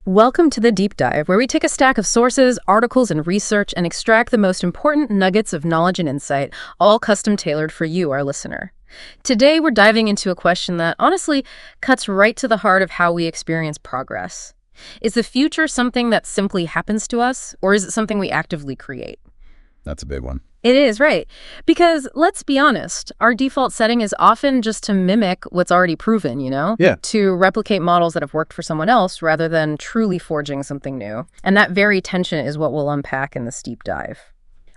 Welcome to the Deep Dive, where we take a stack of sources, articles, and research and extract the most important nuggets of knowledge and insight, all custom tailored for you, our listener. Today, we're diving into a question that, honestly, cuts right to the heart of how we experience progress. Is the future something that simply happens to us, or is it something we actively create? That's a big one. It is, right. Because let's be honest, our default setting is often just to mimic what's already proven, Yeah. To replicate models that have worked for someone else rather than truly forging something new. And that very tension is what we'll unpack in this deep dive.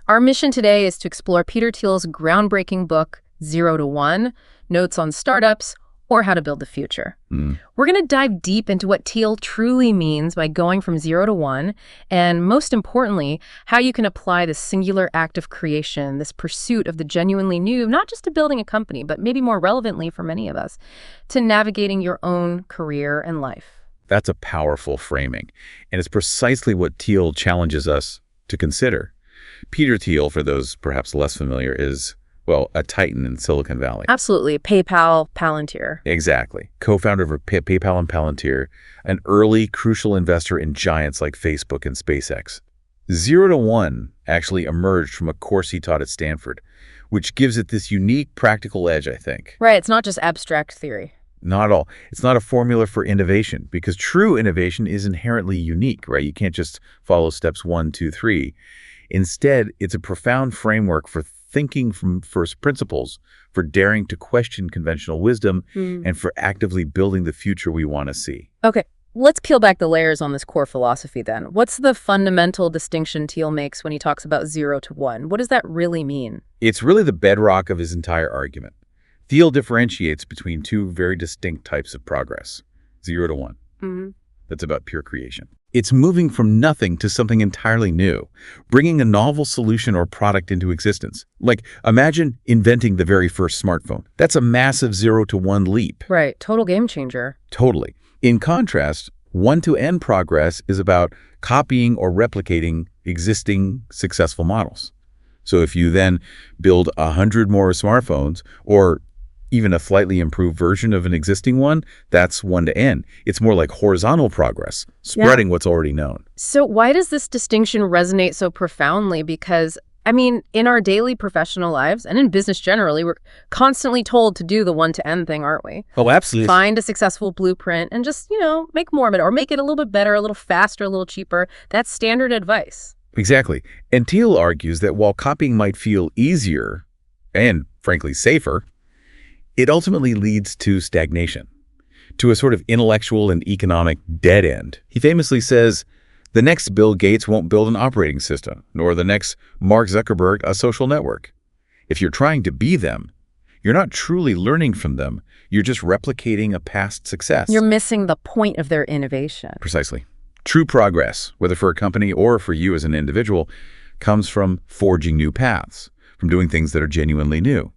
Our mission today is to explore Peter Thiel's groundbreaking book, 0 to 1, Notes on Startups, or How to Build the Future. We're going to dive deep into what Thiel truly means by going from 0 to 1, and most importantly, how you can apply this singular act of creation, this pursuit of the genuinely new, not just to building a company, but maybe more relevantly for many of us, to navigating your own career and life. That's a powerful framing, and it's precisely what Thiel challenges us to consider. Peter Thiel, for those perhaps less familiar, is, well, a titan in Silicon Valley. Absolutely. PayPal, Palantir. Exactly. Co-founder of PayPal and Palantir, an early crucial investor in giants like Facebook and SpaceX. 0 to 1 actually emerged from a course he taught at Stanford, which gives it this unique practical edge, I think. Right. It's not just abstract theory. Not at all. It's not a formula for innovation, because true innovation is inherently unique, right? You can't just follow steps 1, 2, 3. Instead, it's a profound framework for thinking from first principles, for daring to question conventional wisdom, and for actively building the future we want to see. Okay, let's peel back the layers on this core philosophy then. What's the fundamental distinction Thiel makes when he talks about 0 to 1? What does that really mean? It's really the bedrock of his entire argument. Thiel differentiates between two very distinct types of progress, 0 to 1. That's about pure creation. It's moving from nothing to something entirely new, bringing a novel solution or product into existence. Like, imagine inventing the very first smartphone. That's a massive 0 to 1 leap. Right, total game changer. Totally. In contrast, 1 to N progress is about copying or replicating existing successful models. So if you then build 100 more smartphones, or even a slightly improved version of an existing one, that's 1 to N. It's more like horizontal progress, spreading what's already known. So why does this distinction resonate so profoundly? Because, in our daily professional lives and in business generally, we're constantly told to do the 1 to N thing, aren't we? Oh, absolutely. Find a successful blueprint and just, make more of it, or make it a little bit better, a little faster, a little cheaper. That's standard advice. Exactly. And Thiel argues that while copying might feel easier and, frankly, safer, it ultimately leads to stagnation, to a sort of intellectual and economic dead end. He famously says, the next Bill Gates won't build an operating system, nor the next Mark Zuckerberg a social network. If you're trying to be them, you're not truly learning from them. You're just replicating a past success. You're missing the point of their innovation. Precisely. True progress, whether for a company or for you as an individual, comes from forging new paths, from doing things that are genuinely new.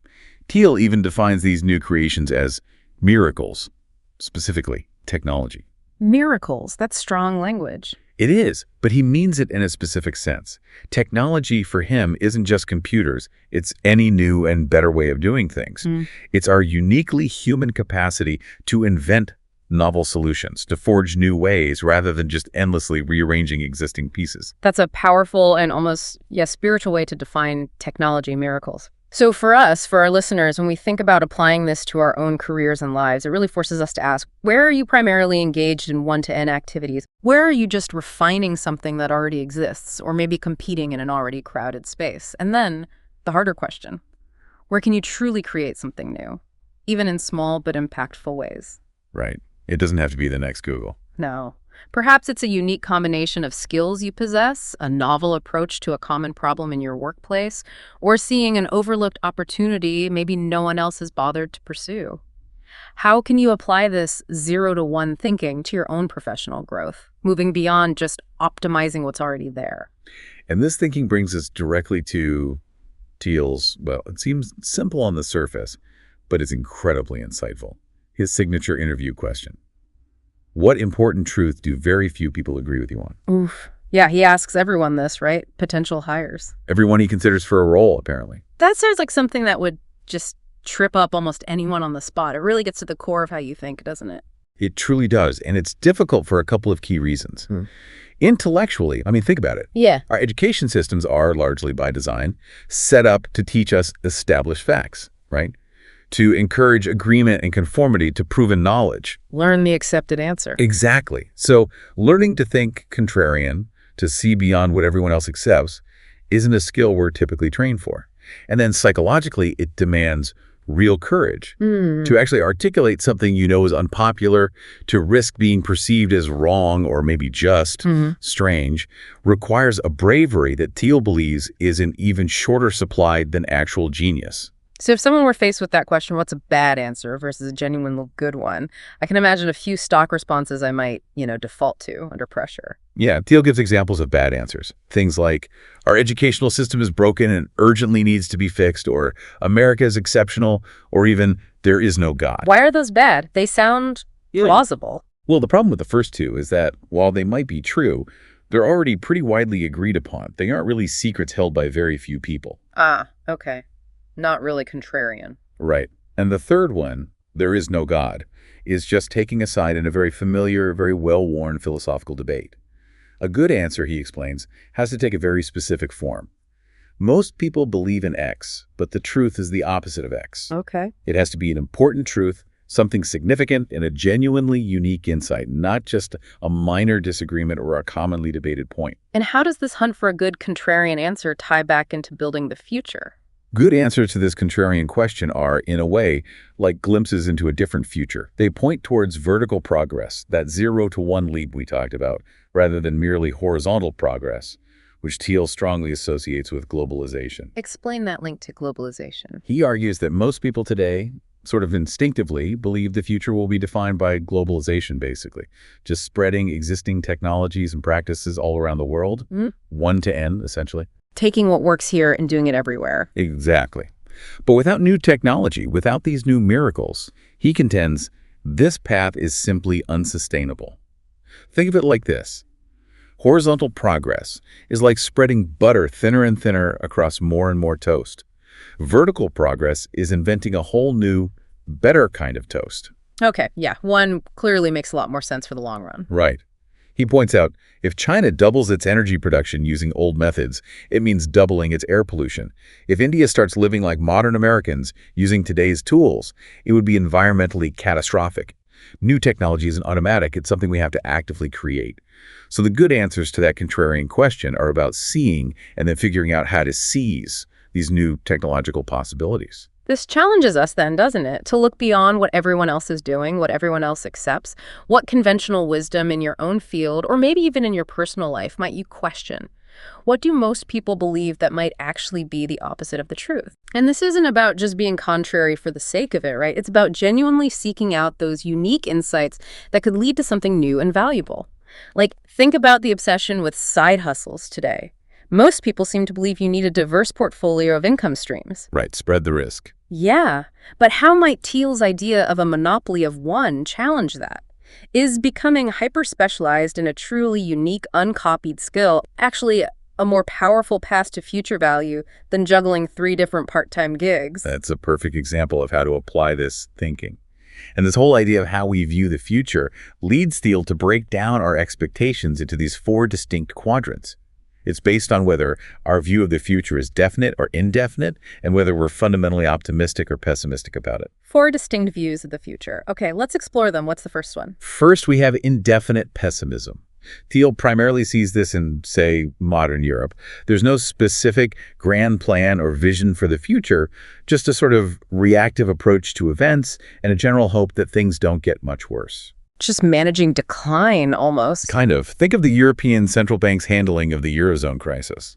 Thiel even defines these new creations as miracles, specifically technology. Miracles, that's strong language. It is, but he means it in a specific sense. Technology for him isn't just computers, it's any new and better way of doing things. It's our uniquely human capacity to invent novel solutions, to forge new ways rather than just endlessly rearranging existing pieces. That's a powerful and almost, spiritual way to define technology miracles. So for us, for our listeners, when we think about applying this to our own careers and lives, it really forces us to ask, where are you primarily engaged in 1 to N activities? Where are you just refining something that already exists, or maybe competing in an already crowded space? And then the harder question, where can you truly create something new, even in small but impactful ways? Right. It doesn't have to be the next Google. No. Perhaps it's a unique combination of skills you possess, a novel approach to a common problem in your workplace, or seeing an overlooked opportunity maybe no one else has bothered to pursue. How can you apply this 0 to 1 thinking to your own professional growth, moving beyond just optimizing what's already there? And this thinking brings us directly to Thiel's, well, it seems simple on the surface, but it's incredibly insightful. His signature interview question. What important truth do very few people agree with you on? Oof. Yeah, he asks everyone this, right? Potential hires. Everyone he considers for a role, apparently. That sounds like something that would just trip up almost anyone on the spot. It really gets to the core of how you think, doesn't it? It truly does, and it's difficult for a couple of key reasons. Hmm. Intellectually, I mean, think about it. Yeah. Our education systems are, largely by design, set up to teach us established facts, right? To encourage agreement and conformity to proven knowledge. Learn the accepted answer. Exactly. So learning to think contrarian, to see beyond what everyone else accepts, isn't a skill we're typically trained for. And then psychologically, it demands real courage to actually articulate something you know is unpopular, to risk being perceived as wrong or maybe just strange, requires a bravery that Thiel believes is in even shorter supply than actual genius. So if someone were faced with that question, what's a bad answer versus a genuine good one, I can imagine a few stock responses I might, default to under pressure. Yeah, Thiel gives examples of bad answers. Things like, our educational system is broken and urgently needs to be fixed, or America is exceptional, or even, there is no God. Why are those bad? They sound plausible. Well, the problem with the first two is that while they might be true, they're already pretty widely agreed upon. They aren't really secrets held by very few people. Ah, okay. Not really contrarian. Right. And the third one, there is no God, is just taking a side in a very familiar, very well-worn philosophical debate. A good answer, he explains, has to take a very specific form. Most people believe in X, but the truth is the opposite of X. Okay. It has to be an important truth, something significant, and a genuinely unique insight, not just a minor disagreement or a commonly debated point. And how does this hunt for a good contrarian answer tie back into building the future? Good answers to this contrarian question are, in a way, like glimpses into a different future. They point towards vertical progress, that 0 to 1 leap we talked about, rather than merely horizontal progress, which Thiel strongly associates with globalization. Explain that link to globalization. He argues that most people today sort of instinctively believe the future will be defined by globalization, basically. Just spreading existing technologies and practices all around the world, one to N, essentially. Taking what works here and doing it everywhere. Exactly. But without new technology, without these new miracles, he contends this path is simply unsustainable. Think of it like this. Horizontal progress is like spreading butter thinner and thinner across more and more toast. Vertical progress is inventing a whole new, better kind of toast. Okay, yeah. One clearly makes a lot more sense for the long run. Right. He points out, if China doubles its energy production using old methods, it means doubling its air pollution. If India starts living like modern Americans using today's tools, it would be environmentally catastrophic. New technology isn't automatic, it's something we have to actively create. So the good answers to that contrarian question are about seeing and then figuring out how to seize these new technological possibilities. This challenges us then, doesn't it? To look beyond what everyone else is doing, what everyone else accepts. What conventional wisdom in your own field, or maybe even in your personal life, might you question? What do most people believe that might actually be the opposite of the truth? And this isn't about just being contrary for the sake of it, right? It's about genuinely seeking out those unique insights that could lead to something new and valuable. Like, think about the obsession with side hustles today. Most people seem to believe you need a diverse portfolio of income streams. Right, spread the risk. Yeah, but how might Thiel's idea of a monopoly of one challenge that? Is becoming hyper-specialized in a truly unique, uncopied skill actually a more powerful path to future value than juggling 3 different part-time gigs? That's a perfect example of how to apply this thinking. And this whole idea of how we view the future leads Thiel to break down our expectations into these 4 distinct quadrants. It's based on whether our view of the future is definite or indefinite, and whether we're fundamentally optimistic or pessimistic about it. 4 distinct views of the future. Okay, let's explore them. What's the first one? First, we have indefinite pessimism. Thiel primarily sees this in, say, modern Europe. There's no specific grand plan or vision for the future, just a sort of reactive approach to events and a general hope that things don't get much worse. Just managing decline, almost. Kind of. Think of the European central bank's handling of the Eurozone crisis.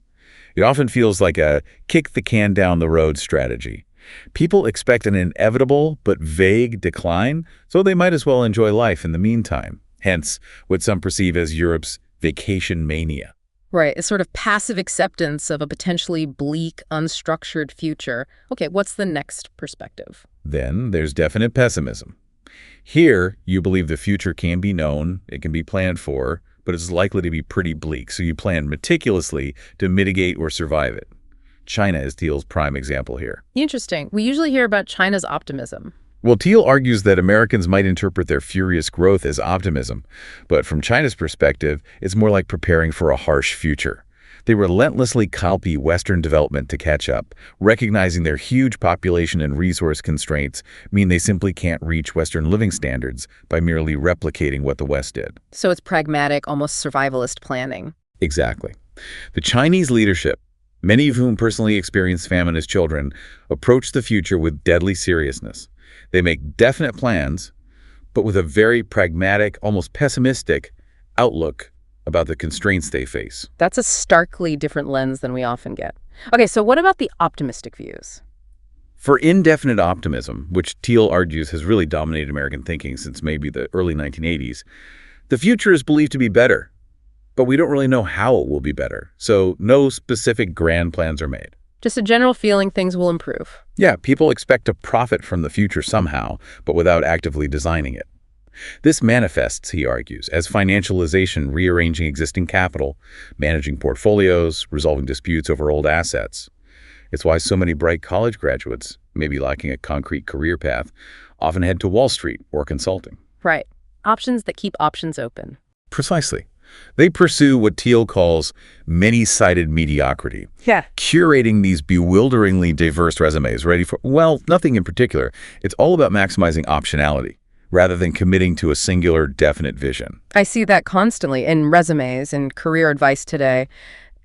It often feels like a kick the can down the road strategy. People expect an inevitable but vague decline, so they might as well enjoy life in the meantime. Hence, what some perceive as Europe's vacation mania. Right, it's sort of passive acceptance of a potentially bleak, unstructured future. Okay, what's the next perspective? Then there's definite pessimism. Here, you believe the future can be known, it can be planned for, but it's likely to be pretty bleak, so you plan meticulously to mitigate or survive it. China is Thiel's prime example here. Interesting. We usually hear about China's optimism. Well, Thiel argues that Americans might interpret their furious growth as optimism, but from China's perspective, it's more like preparing for a harsh future. They relentlessly copy Western development to catch up, recognizing their huge population and resource constraints mean they simply can't reach Western living standards by merely replicating what the West did. So it's pragmatic, almost survivalist planning. Exactly. The Chinese leadership, many of whom personally experienced famine as children, approach the future with deadly seriousness. They make definite plans, but with a very pragmatic, almost pessimistic outlook about the constraints they face. That's a starkly different lens than we often get. Okay, so what about the optimistic views? For indefinite optimism, which Thiel argues has really dominated American thinking since maybe the early 1980s, the future is believed to be better, but we don't really know how it will be better, so no specific grand plans are made. Just a general feeling things will improve. Yeah, people expect to profit from the future somehow, but without actively designing it. This manifests, he argues, as financialization rearranging existing capital, managing portfolios, resolving disputes over old assets. It's why so many bright college graduates, maybe lacking a concrete career path, often head to Wall Street or consulting. Right. Options that keep options open. Precisely. They pursue what Thiel calls many-sided mediocrity, Yeah. curating these bewilderingly diverse resumes ready for, well, nothing in particular. It's all about maximizing optionality, rather than committing to a singular, definite vision. I see that constantly in resumes and career advice today.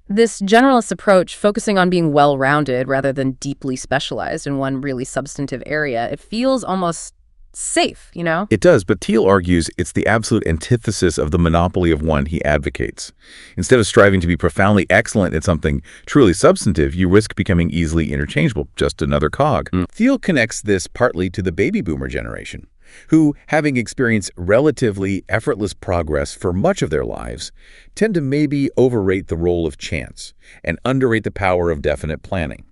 This generalist approach, focusing on being well-rounded rather than deeply specialized in one really substantive area, it feels almost safe, you know? It does, but Thiel argues it's the absolute antithesis of the monopoly of one he advocates. Instead of striving to be profoundly excellent at something truly substantive, you risk becoming easily interchangeable, just another cog. Thiel connects this partly to the baby boomer generation, who, having experienced relatively effortless progress for much of their lives, tend to maybe overrate the role of chance and underrate the power of definite planning.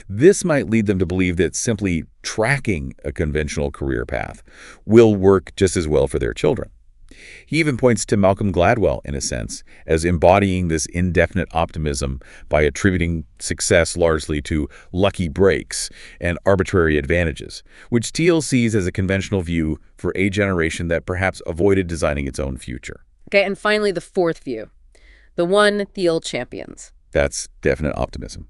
This might lead them to believe that simply tracking a conventional career path will work just as well for their children. He even points to Malcolm Gladwell, in a sense, as embodying this indefinite optimism by attributing success largely to lucky breaks and arbitrary advantages, which Thiel sees as a conventional view for a generation that perhaps avoided designing its own future. Okay, and finally, the fourth view, the one Thiel champions. That's definite optimism.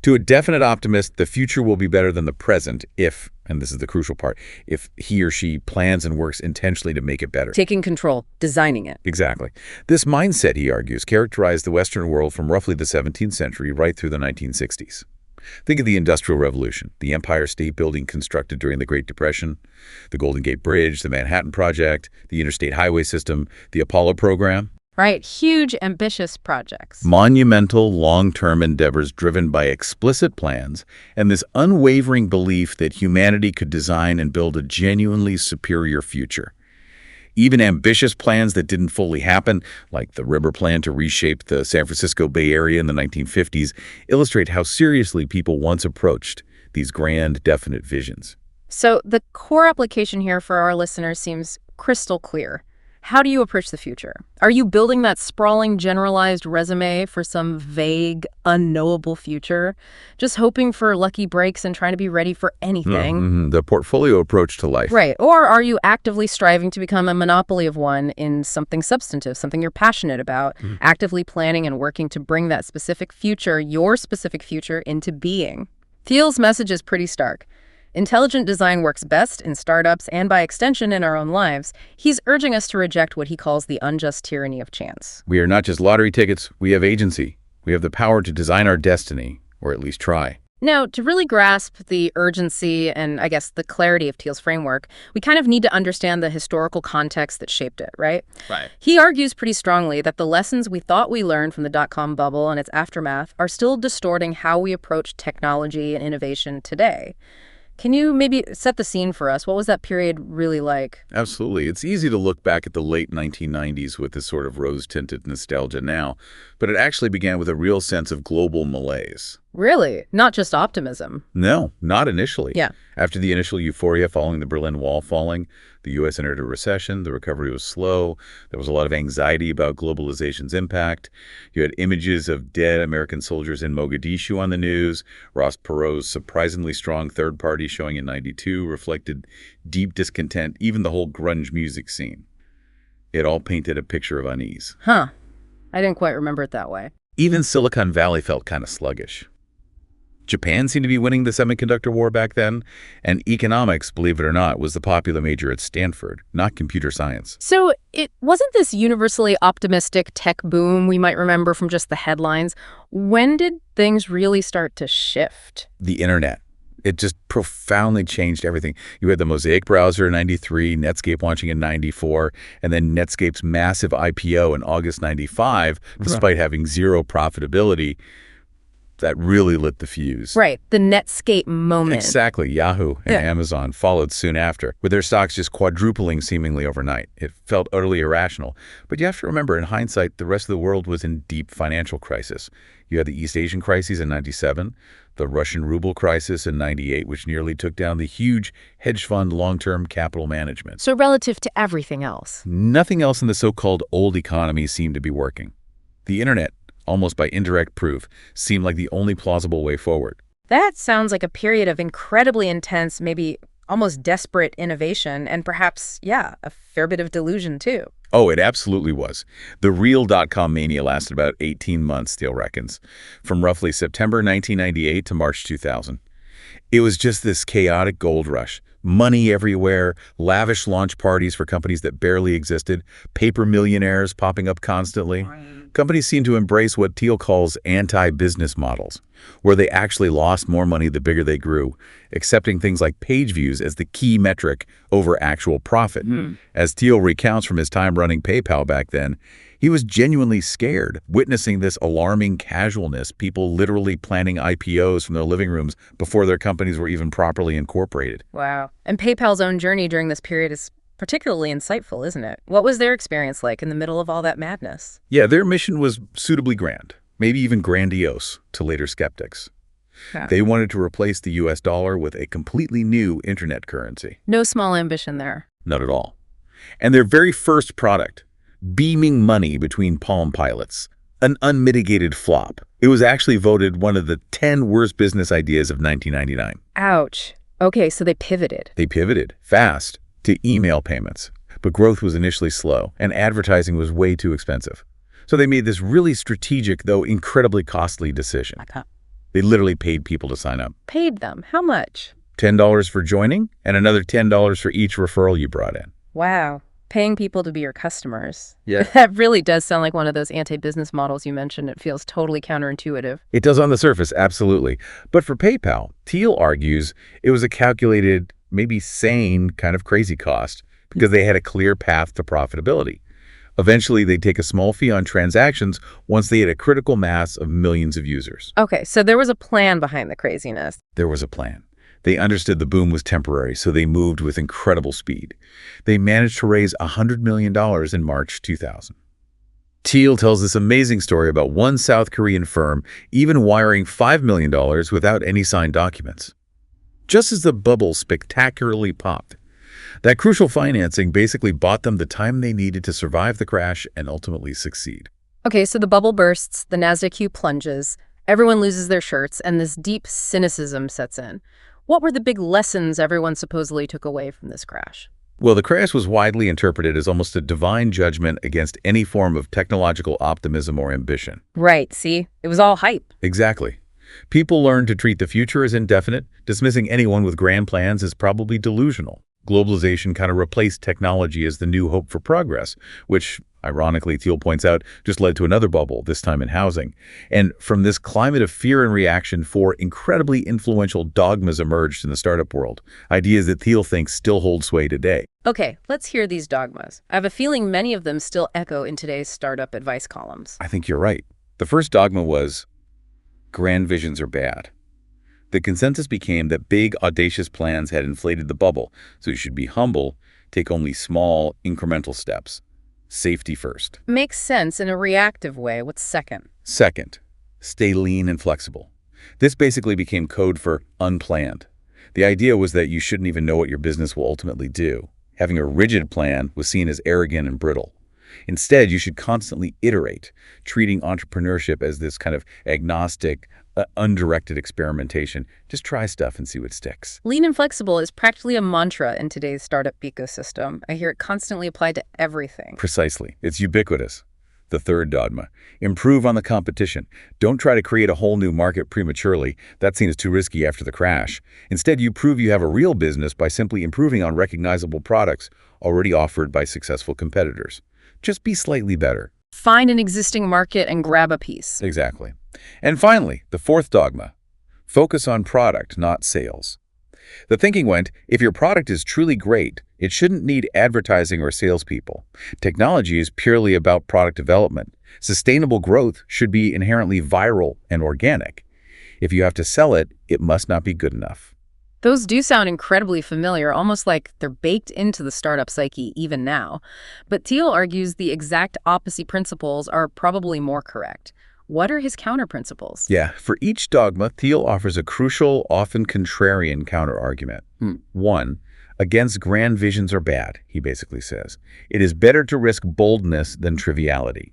To a definite optimist, the future will be better than the present if, and this is the crucial part, if he or she plans and works intentionally to make it better. Taking control, designing it. Exactly. This mindset, he argues, characterized the Western world from roughly the 17th century right through the 1960s. Think of the Industrial Revolution, the Empire State Building constructed during the Great Depression, the Golden Gate Bridge, the Manhattan Project, the Interstate Highway System, the Apollo program. Right, huge, ambitious projects. Monumental, long-term endeavors driven by explicit plans and this unwavering belief that humanity could design and build a genuinely superior future. Even ambitious plans that didn't fully happen, like the river plan to reshape the San Francisco Bay Area in the 1950s, illustrate how seriously people once approached these grand, definite visions. So the core application here for our listeners seems crystal clear. How do you approach the future? Are you building that sprawling, generalized resume for some vague, unknowable future? Just hoping for lucky breaks and trying to be ready for anything? The portfolio approach to life. Right. Or are you actively striving to become a monopoly of one in something substantive, something you're passionate about, actively planning and working to bring that specific future, your specific future, into being? Thiel's message is pretty stark. Intelligent design works best in startups and, by extension, in our own lives. He's urging us to reject what he calls the unjust tyranny of chance. We are not just lottery tickets, we have agency. We have the power to design our destiny, or at least try. Now, to really grasp the urgency and, I guess, the clarity of Thiel's framework, we kind of need to understand the historical context that shaped it, right? Right. He argues pretty strongly that the lessons we thought we learned from the dot-com bubble and its aftermath are still distorting how we approach technology and innovation today. Can you maybe set the scene for us? What was that period really like? Absolutely. It's easy to look back at the late 1990s with this sort of rose-tinted nostalgia now, but it actually began with a real sense of global malaise. Really? Not just optimism. No, not initially. Yeah. After the initial euphoria following the Berlin Wall falling, the U.S. entered a recession. The recovery was slow. There was a lot of anxiety about globalization's impact. You had images of dead American soldiers in Mogadishu on the news. Ross Perot's surprisingly strong Third Party showing in '92 reflected deep discontent, even the whole grunge music scene. It all painted a picture of unease. Huh. I didn't quite remember it that way. Even Silicon Valley felt kind of sluggish. Japan seemed to be winning the semiconductor war back then, and economics, believe it or not, was the popular major at Stanford, not computer science. So it wasn't this universally optimistic tech boom we might remember from just the headlines. When did things really start to shift? The internet. It just profoundly changed everything. You had the Mosaic browser in '93, Netscape launching in '94, and then Netscape's massive IPO in August '95, despite having zero profitability. That really lit the fuse. Right, the Netscape moment. Exactly. Yahoo and Amazon followed soon after, with their stocks just quadrupling seemingly overnight. It felt utterly irrational. But you have to remember, in hindsight, the rest of the world was in deep financial crisis. You had the East Asian crisis in '97, the Russian ruble crisis in '98, which nearly took down the huge hedge fund long-term capital management. So relative to everything else. Nothing else in the so-called old economy seemed to be working. The internet, almost by indirect proof, seemed like the only plausible way forward. That sounds like a period of incredibly intense, maybe almost desperate innovation, and perhaps, a fair bit of delusion, too. Oh, it absolutely was. The real dot-com mania lasted about 18 months, Thiel reckons, from roughly September 1998 to March 2000. It was just this chaotic gold rush. Money everywhere, lavish launch parties for companies that barely existed, paper millionaires popping up constantly. Companies seem to embrace what Thiel calls anti-business models, where they actually lost more money the bigger they grew, accepting things like page views as the key metric over actual profit. As Thiel recounts from his time running PayPal back then, he was genuinely scared, witnessing this alarming casualness, people literally planning IPOs from their living rooms before their companies were even properly incorporated. Wow. And PayPal's own journey during this period is particularly insightful, isn't it? What was their experience like in the middle of all that madness? Yeah, their mission was suitably grand, maybe even grandiose to later skeptics. Yeah. They wanted to replace the US dollar with a completely new internet currency. No small ambition there. Not at all. And their very first product, beaming money between Palm Pilots, an unmitigated flop. It was actually voted one of the 10 worst business ideas of 1999. Ouch. Okay, so they pivoted. They pivoted fast to email payments, but growth was initially slow and advertising was way too expensive. So they made this really strategic, though incredibly costly decision. They literally paid people to sign up. Paid them? How much? $10 for joining and another $10 for each referral you brought in. Wow. Paying people to be your customers. Yeah. That really does sound like one of those anti-business models you mentioned. It feels totally counterintuitive. It does on the surface, absolutely. But for PayPal, Thiel argues it was a calculated, maybe sane kind of crazy cost because they had a clear path to profitability. Eventually, they'd take a small fee on transactions once they had a critical mass of millions of users. Okay, so there was a plan behind the craziness. There was a plan. They understood the boom was temporary, so they moved with incredible speed. They managed to raise $100 million in March 2000. Thiel tells this amazing story about one South Korean firm even wiring $5 million without any signed documents. Just as the bubble spectacularly popped, that crucial financing basically bought them the time they needed to survive the crash and ultimately succeed. Okay, so the bubble bursts, the NASDAQ plunges, everyone loses their shirts, and this deep cynicism sets in. What were the big lessons everyone supposedly took away from this crash? Well, the crash was widely interpreted as almost a divine judgment against any form of technological optimism or ambition. Right, see? It was all hype. Exactly. People learned to treat the future as indefinite, dismissing anyone with grand plans as probably delusional. Globalization kind of replaced technology as the new hope for progress, which, ironically, Thiel points out, just led to another bubble, this time in housing. And from this climate of fear and reaction, four incredibly influential dogmas emerged in the startup world, ideas that Thiel thinks still hold sway today. Okay, let's hear these dogmas. I have a feeling many of them still echo in today's startup advice columns. I think you're right. The first dogma was, grand visions are bad. The consensus became that big, audacious plans had inflated the bubble, so you should be humble, take only small, incremental steps. Safety first. Makes sense in a reactive way. What's second? Second, stay lean and flexible. This basically became code for unplanned. The idea was that you shouldn't even know what your business will ultimately do. Having a rigid plan was seen as arrogant and brittle. Instead, you should constantly iterate, treating entrepreneurship as this kind of agnostic, undirected experimentation. Just try stuff and see what sticks. Lean and flexible is practically a mantra in today's startup ecosystem. I hear it constantly applied to everything. Precisely. It's ubiquitous. The third dogma: improve on the competition. Don't try to create a whole new market prematurely. That seems too risky after the crash. Instead, you prove you have a real business by simply improving on recognizable products already offered by successful competitors. Just be slightly better. Find an existing market and grab a piece. Exactly. And finally, the fourth dogma: focus on product, not sales. The thinking went, if your product is truly great, it shouldn't need advertising or salespeople. Technology is purely about product development. Sustainable growth should be inherently viral and organic. If you have to sell it, it must not be good enough. Those do sound incredibly familiar, almost like they're baked into the startup psyche even now. But Thiel argues the exact opposite principles are probably more correct. What are his counter-principles? Yeah, for each dogma, Thiel offers a crucial, often contrarian counter-argument. 1. Against grand visions are bad, he basically says. It is better to risk boldness than triviality.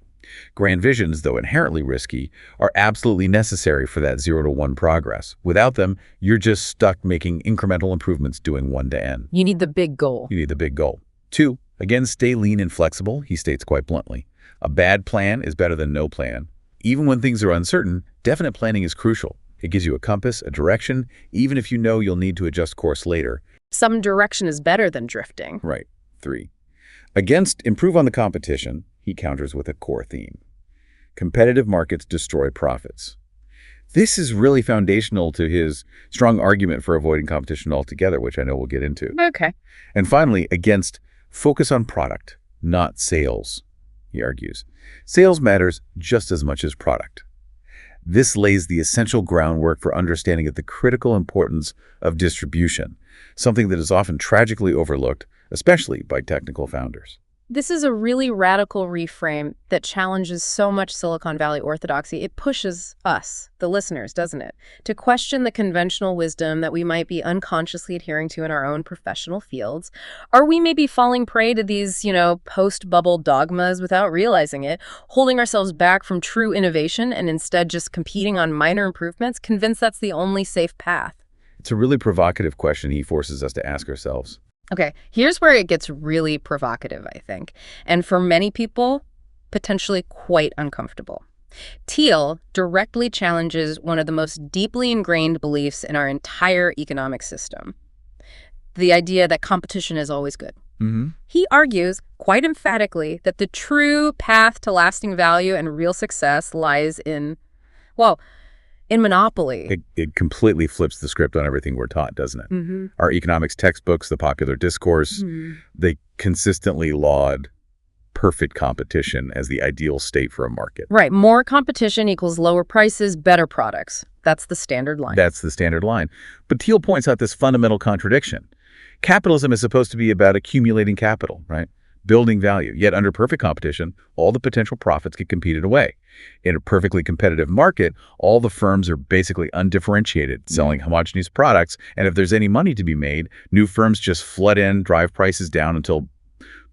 Grand visions, though inherently risky, are absolutely necessary for that 0 to 1 progress. Without them, you're just stuck making incremental improvements doing 1 to N. You need the big goal. You need the big goal. 2. Again, stay lean and flexible, he states quite bluntly. A bad plan is better than no plan. Even when things are uncertain, definite planning is crucial. It gives you a compass, a direction, even if you know you'll need to adjust course later. Some direction is better than drifting. Right. 3. Against improve on the competition, he counters with a core theme. Competitive markets destroy profits. This is really foundational to his strong argument for avoiding competition altogether, which I know we'll get into. Okay. And finally, against focus on product, not sales, he argues. Sales matters just as much as product. This lays the essential groundwork for understanding the critical importance of distribution, something that is often tragically overlooked, especially by technical founders. This is a really radical reframe that challenges so much Silicon Valley orthodoxy. It pushes us, the listeners, doesn't it, to question the conventional wisdom that we might be unconsciously adhering to in our own professional fields. Are we maybe falling prey to these, post-bubble dogmas without realizing it, holding ourselves back from true innovation and instead just competing on minor improvements, convinced that's the only safe path? It's a really provocative question he forces us to ask ourselves. Okay, here's where it gets really provocative, I think, and for many people, potentially quite uncomfortable. Thiel directly challenges one of the most deeply ingrained beliefs in our entire economic system, the idea that competition is always good. He argues, quite emphatically, that the true path to lasting value and real success lies in monopoly. It completely flips the script on everything we're taught, doesn't it? Our economics textbooks, the popular discourse, they consistently laud perfect competition as the ideal state for a market. Right. More competition equals lower prices, better products. That's the standard line. That's the standard line. But Thiel points out this fundamental contradiction. Capitalism is supposed to be about accumulating capital, right? Building value. Yet under perfect competition, all the potential profits get competed away. In a perfectly competitive market, all the firms are basically undifferentiated, selling homogeneous products, and if there's any money to be made, new firms just flood in, drive prices down until,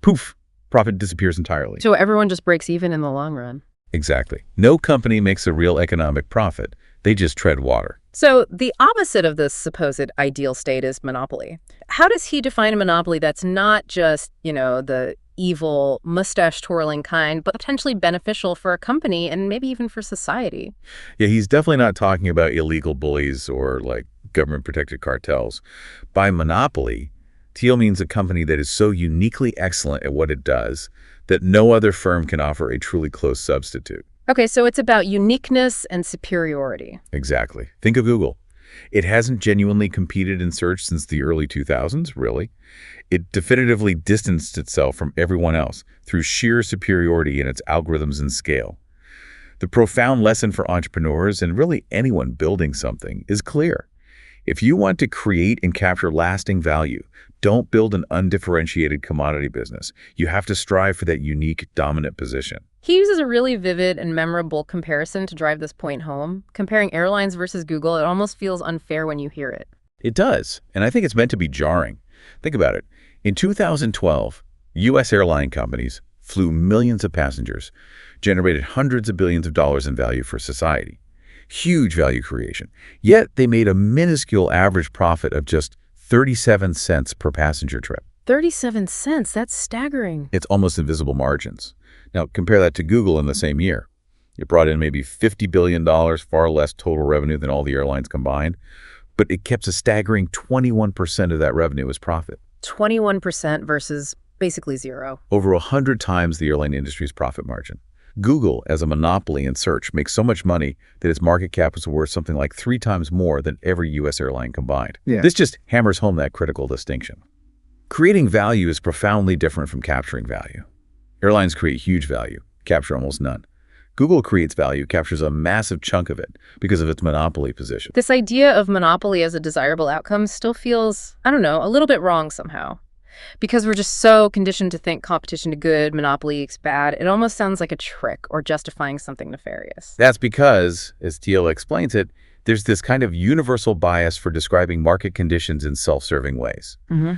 poof, profit disappears entirely. So everyone just breaks even in the long run. Exactly. No company makes a real economic profit. They just tread water. So the opposite of this supposed ideal state is monopoly. How does he define a monopoly that's not just, the evil, mustache-twirling kind, but potentially beneficial for a company and maybe even for society? Yeah, he's definitely not talking about illegal bullies or government-protected cartels. By monopoly, Thiel means a company that is so uniquely excellent at what it does that no other firm can offer a truly close substitute. Okay, so it's about uniqueness and superiority. Exactly. Think of Google. It hasn't genuinely competed in search since the early 2000s, really. It definitively distanced itself from everyone else through sheer superiority in its algorithms and scale. The profound lesson for entrepreneurs and really anyone building something is clear. If you want to create and capture lasting value, don't build an undifferentiated commodity business. You have to strive for that unique, dominant position. He uses a really vivid and memorable comparison to drive this point home. Comparing airlines versus Google, it almost feels unfair when you hear it. It does, and I think it's meant to be jarring. Think about it. In 2012, U.S. airline companies flew millions of passengers, generated hundreds of billions of dollars in value for society. Huge value creation. Yet they made a minuscule average profit of just 37 cents per passenger trip. 37 cents, that's staggering. It's almost invisible margins. Now, compare that to Google in the same year. It brought in maybe $50 billion, far less total revenue than all the airlines combined, but it kept a staggering 21% of that revenue as profit. 21% versus basically zero. Over 100 times the airline industry's profit margin. Google, as a monopoly in search, makes so much money that its market cap is worth something like 3 times more than every U.S. airline combined. Yeah. This just hammers home that critical distinction. Creating value is profoundly different from capturing value. Airlines create huge value, capture almost none. Google creates value, captures a massive chunk of it because of its monopoly position. This idea of monopoly as a desirable outcome still feels, I don't know, a little bit wrong somehow. Because we're just so conditioned to think competition to good, monopoly equals bad, it almost sounds like a trick or justifying something nefarious. That's because, as Thiel explains it, there's this kind of universal bias for describing market conditions in self-serving ways.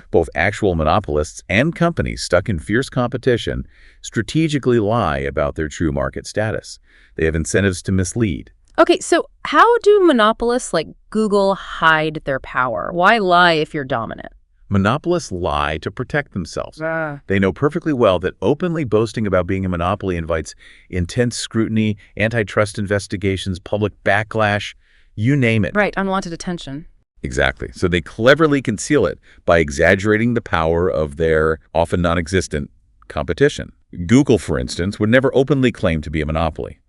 Both actual monopolists and companies stuck in fierce competition strategically lie about their true market status. They have incentives to mislead. Okay, so how do monopolists like Google hide their power? Why lie if you're dominant? Monopolists lie to protect themselves. They know perfectly well that openly boasting about being a monopoly invites intense scrutiny, antitrust investigations, public backlash, you name it. Right, unwanted attention. Exactly. So they cleverly conceal it by exaggerating the power of their often non-existent competition. Google, for instance, would never openly claim to be a monopoly.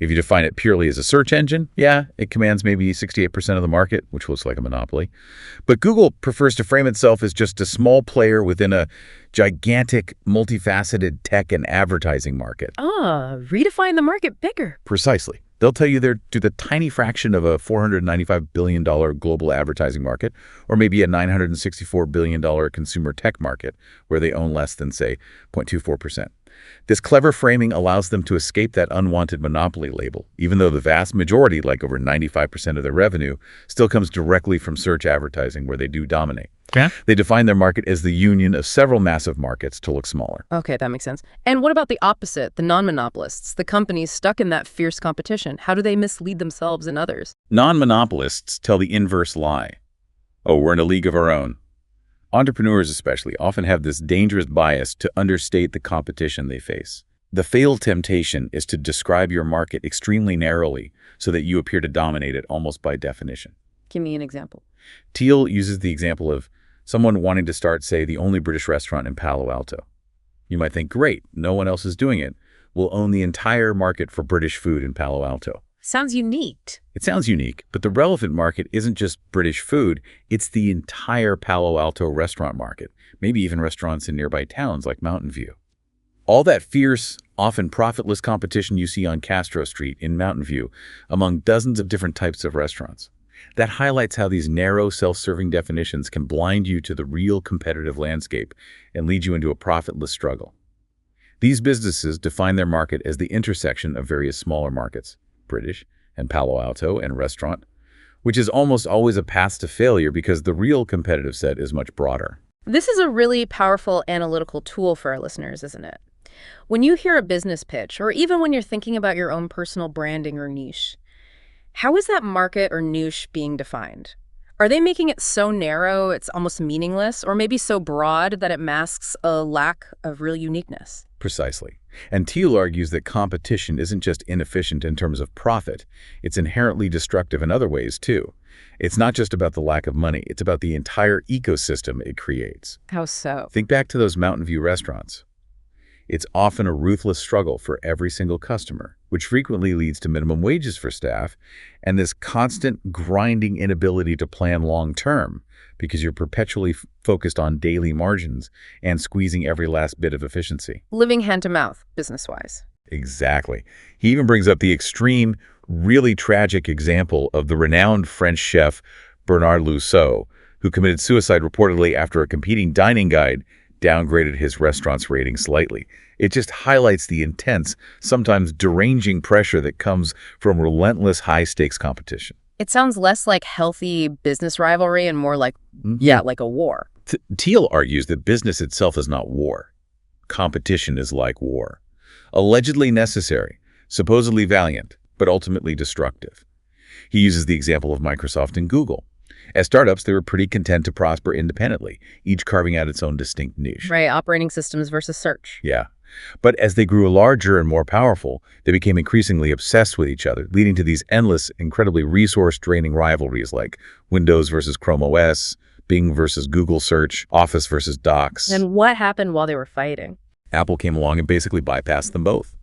If you define it purely as a search engine, yeah, it commands maybe 68% of the market, which looks like a monopoly. But Google prefers to frame itself as just a small player within a gigantic, multifaceted tech and advertising market. Redefine the market bigger. Precisely. They'll tell you they're to the tiny fraction of a $495 billion global advertising market, or maybe a $964 billion consumer tech market, where they own less than, say, 0.24%. This clever framing allows them to escape that unwanted monopoly label, even though the vast majority, like over 95% of their revenue, still comes directly from search advertising, where they do dominate. Yeah. They define their market as the union of several massive markets to look smaller. Okay, that makes sense. And what about the opposite, the non-monopolists, the companies stuck in that fierce competition? How do they mislead themselves and others? Non-monopolists tell the inverse lie. Oh, we're in a league of our own. Entrepreneurs especially often have this dangerous bias to understate the competition they face. The fatal temptation is to describe your market extremely narrowly so that you appear to dominate it almost by definition. Give me an example. Thiel uses the example of someone wanting to start, say, the only British restaurant in Palo Alto. You might think, great, no one else is doing it. We'll own the entire market for British food in Palo Alto. Sounds unique. It sounds unique, but the relevant market isn't just British food, it's the entire Palo Alto restaurant market, maybe even restaurants in nearby towns like Mountain View. All that fierce, often profitless competition you see on Castro Street in Mountain View among dozens of different types of restaurants. That highlights how these narrow, self-serving definitions can blind you to the real competitive landscape and lead you into a profitless struggle. These businesses define their market as the intersection of various smaller markets, British and Palo Alto and restaurant, which is almost always a path to failure because the real competitive set is much broader. This is a really powerful analytical tool for our listeners, isn't it? When you hear a business pitch, or even when you're thinking about your own personal branding or niche, how is that market or niche being defined? Are they making it so narrow it's almost meaningless, or maybe so broad that it masks a lack of real uniqueness? Precisely. And Thiel argues that competition isn't just inefficient in terms of profit, it's inherently destructive in other ways too. It's not just about the lack of money, it's about the entire ecosystem it creates. How so? Think back to those Mountain View restaurants. It's often a ruthless struggle for every single customer, which frequently leads to minimum wages for staff and this constant grinding inability to plan long-term because you're perpetually focused on daily margins and squeezing every last bit of efficiency. Living hand to mouth, business-wise. Exactly. He even brings up the extreme, really tragic example of the renowned French chef Bernard Loiseau, who committed suicide reportedly after a competing dining guide downgraded his restaurant's rating slightly. It just highlights the intense, sometimes deranging pressure that comes from relentless high-stakes competition. It sounds less like healthy business rivalry and more like, like a war. Thiel argues that business itself is not war. Competition is like war. Allegedly necessary, supposedly valiant, but ultimately destructive. He uses the example of Microsoft and Google. As startups, they were pretty content to prosper independently, each carving out its own distinct niche. Right, operating systems versus search. Yeah. But as they grew larger and more powerful, they became increasingly obsessed with each other, leading to these endless, incredibly resource-draining rivalries like Windows versus Chrome OS, Bing versus Google Search, Office versus Docs. And what happened while they were fighting? Apple came along and basically bypassed them both.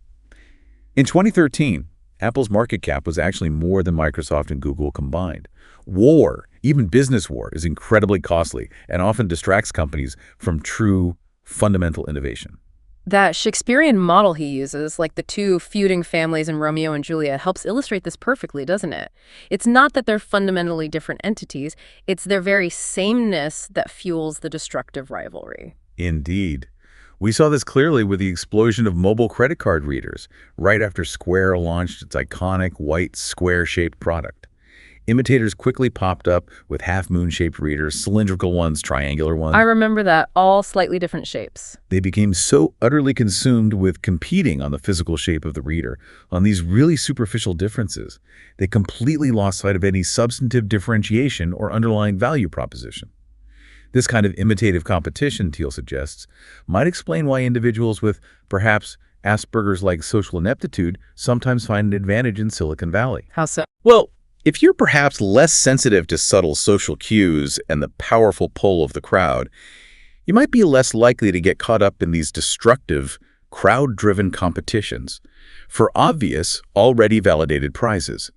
In 2013, Apple's market cap was actually more than Microsoft and Google combined. War, even business war, is incredibly costly and often distracts companies from true, fundamental innovation. That Shakespearean model he uses, like the two feuding families in Romeo and Juliet, helps illustrate this perfectly, doesn't it? It's not that they're fundamentally different entities, it's their very sameness that fuels the destructive rivalry. Indeed. We saw this clearly with the explosion of mobile credit card readers right after Square launched its iconic white square-shaped product. Imitators quickly popped up with half-moon-shaped readers, cylindrical ones, triangular ones. I remember that, all slightly different shapes. They became so utterly consumed with competing on the physical shape of the reader, on these really superficial differences, they completely lost sight of any substantive differentiation or underlying value proposition. This kind of imitative competition, Thiel suggests, might explain why individuals with, perhaps, Asperger's-like social ineptitude sometimes find an advantage in Silicon Valley. How so? Well, if you're perhaps less sensitive to subtle social cues and the powerful pull of the crowd, you might be less likely to get caught up in these destructive, crowd-driven competitions for obvious, already validated prizes.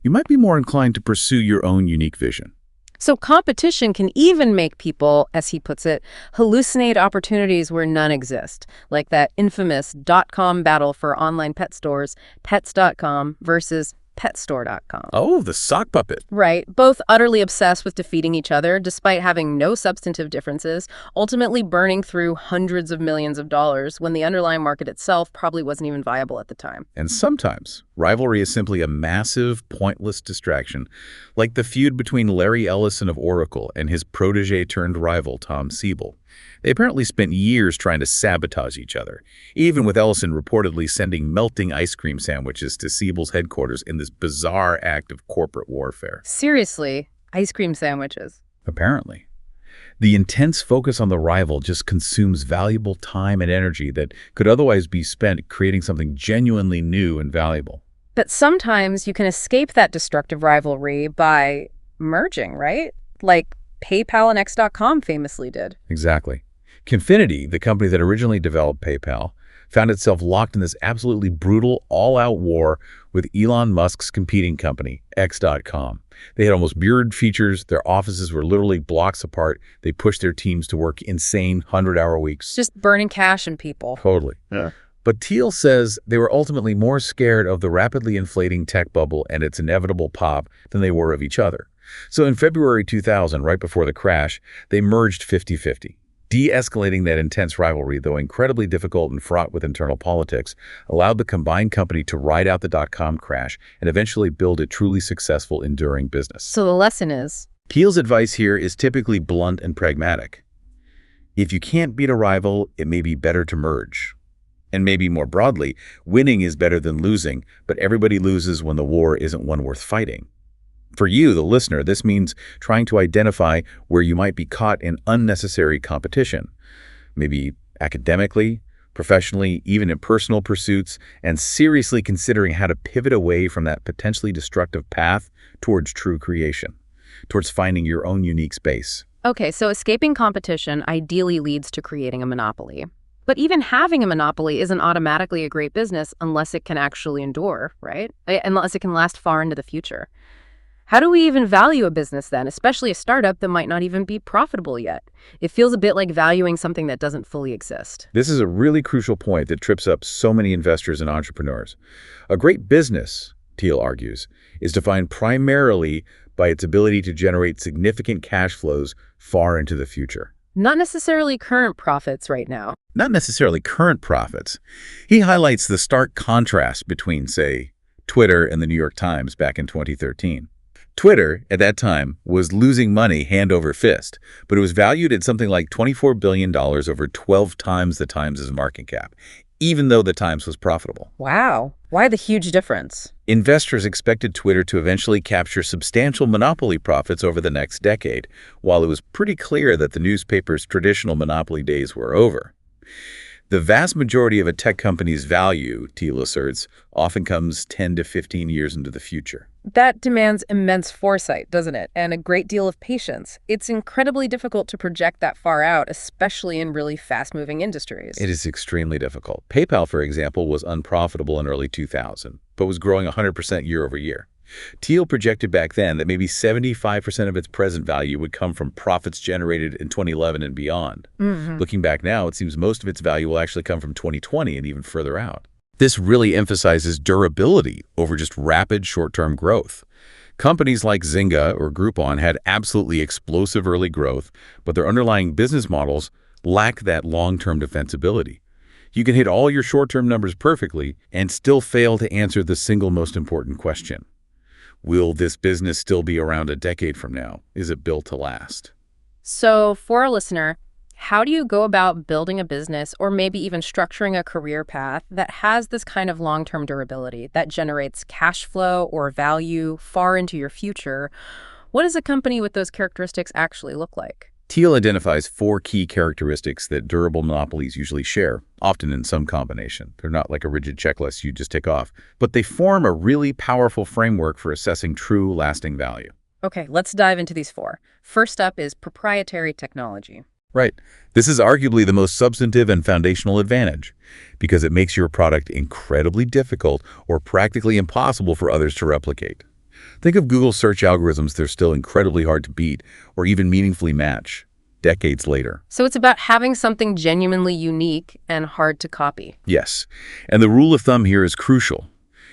You might be more inclined to pursue your own unique vision. So competition can even make people, as he puts it, hallucinate opportunities where none exist, like that infamous .com battle for online pet stores, pets.com versus petstore.com. Oh, the sock puppet. Right, both utterly obsessed with defeating each other despite having no substantive differences, ultimately burning through hundreds of millions of dollars when the underlying market itself probably wasn't even viable at the time. And sometimes, rivalry is simply a massive, pointless distraction, like the feud between Larry Ellison of Oracle and his protege-turned-rival Tom Siebel. They apparently spent years trying to sabotage each other, even with Ellison reportedly sending melting ice cream sandwiches to Siebel's headquarters in this bizarre act of corporate warfare. Seriously, ice cream sandwiches. Apparently. The intense focus on the rival just consumes valuable time and energy that could otherwise be spent creating something genuinely new and valuable. But sometimes you can escape that destructive rivalry by merging, right? Like PayPal and X.com famously did. Exactly. Confinity, the company that originally developed PayPal, found itself locked in this absolutely brutal, all-out war with Elon Musk's competing company, X.com. They had almost mirrored features. Their offices were literally blocks apart. They pushed their teams to work insane 100-hour weeks. Just burning cash and people. Totally. Yeah. But Thiel says they were ultimately more scared of the rapidly inflating tech bubble and its inevitable pop than they were of each other. So in February 2000, right before the crash, they merged 50-50. De-escalating that intense rivalry, though incredibly difficult and fraught with internal politics, allowed the combined company to ride out the dot-com crash and eventually build a truly successful, enduring business. So the lesson is? Thiel's advice here is typically blunt and pragmatic. If you can't beat a rival, it may be better to merge. And maybe more broadly, winning is better than losing, but everybody loses when the war isn't one worth fighting. For you, the listener, this means trying to identify where you might be caught in unnecessary competition, maybe academically, professionally, even in personal pursuits, and seriously considering how to pivot away from that potentially destructive path towards true creation, towards finding your own unique space. Okay, so escaping competition ideally leads to creating a monopoly. But even having a monopoly isn't automatically a great business unless it can actually endure, right? Unless it can last far into the future. How do we even value a business then, especially a startup that might not even be profitable yet? It feels a bit like valuing something that doesn't fully exist. This is a really crucial point that trips up so many investors and entrepreneurs. A great business, Thiel argues, is defined primarily by its ability to generate significant cash flows far into the future. Not necessarily current profits right now. Not necessarily current profits. He highlights the stark contrast between, say, Twitter and the New York Times back in 2013. Twitter, at that time, was losing money hand over fist, but it was valued at something like $24 billion over 12 times the Times' market cap, even though the Times was profitable. Wow. Why the huge difference? Investors expected Twitter to eventually capture substantial monopoly profits over the next decade, while it was pretty clear that the newspaper's traditional monopoly days were over. The vast majority of a tech company's value, Thiel asserts, often comes 10 to 15 years into the future. That demands immense foresight, doesn't it? And a great deal of patience. It's incredibly difficult to project that far out, especially in really fast-moving industries. It is extremely difficult. PayPal, for example, was unprofitable in early 2000, but was growing 100% year over year. Thiel projected back then that maybe 75% of its present value would come from profits generated in 2011 and beyond. Looking back now, it seems most of its value will actually come from 2020 and even further out. This really emphasizes durability over just rapid short-term growth. Companies like Zynga or Groupon had absolutely explosive early growth, but their underlying business models lack that long-term defensibility. You can hit all your short-term numbers perfectly and still fail to answer the single most important question. Will this business still be around a decade from now? Is it built to last? So for a listener, how do you go about building a business or maybe even structuring a career path that has this kind of long-term durability, that generates cash flow or value far into your future? What does a company with those characteristics actually look like? Thiel identifies 4 key characteristics that durable monopolies usually share, often in some combination. They're not like a rigid checklist you just tick off, but they form a really powerful framework for assessing true, lasting value. Okay, let's dive into these 4. First up is proprietary technology. Right. This is arguably the most substantive and foundational advantage because it makes your product incredibly difficult or practically impossible for others to replicate. Think of Google search algorithms that are still incredibly hard to beat or even meaningfully match decades later. So it's about having something genuinely unique and hard to copy. Yes, and the rule of thumb here is crucial.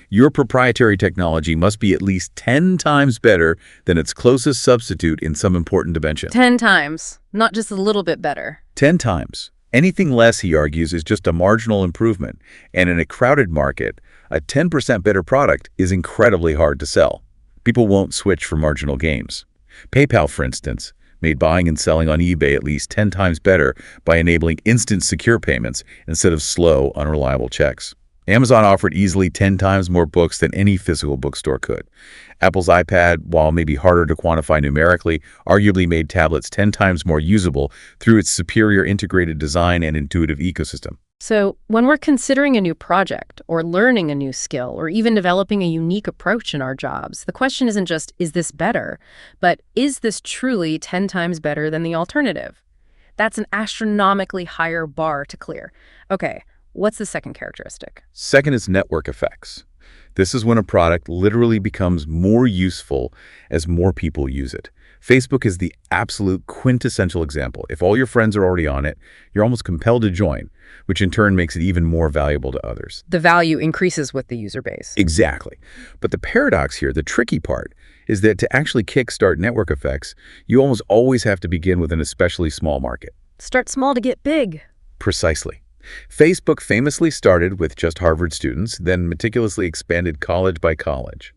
Your proprietary technology must be at least 10 times better than its closest substitute in some important dimension. 10 times, not just a little bit better. 10 times. Anything less, he argues, is just a marginal improvement, and in a crowded market, a 10% better product is incredibly hard to sell. People won't switch for marginal gains. PayPal, for instance, made buying and selling on eBay at least 10 times better by enabling instant secure payments instead of slow, unreliable checks. Amazon offered easily 10 times more books than any physical bookstore could. Apple's iPad, while maybe harder to quantify numerically, arguably made tablets 10 times more usable through its superior integrated design and intuitive ecosystem. So when we're considering a new project or learning a new skill or even developing a unique approach in our jobs, the question isn't just, is this better, but is this truly 10 times better than the alternative? That's an astronomically higher bar to clear. Okay, what's the second characteristic? Second is network effects. This is when a product literally becomes more useful as more people use it. Facebook is the absolute quintessential example. If all your friends are already on it, you're almost compelled to join, which in turn makes it even more valuable to others. The value increases with the user base. Exactly. But the paradox here, the tricky part, is that to actually kickstart network effects, you almost always have to begin with an especially small market. Start small to get big. Precisely. Facebook famously started with just Harvard students, then meticulously expanded college by college.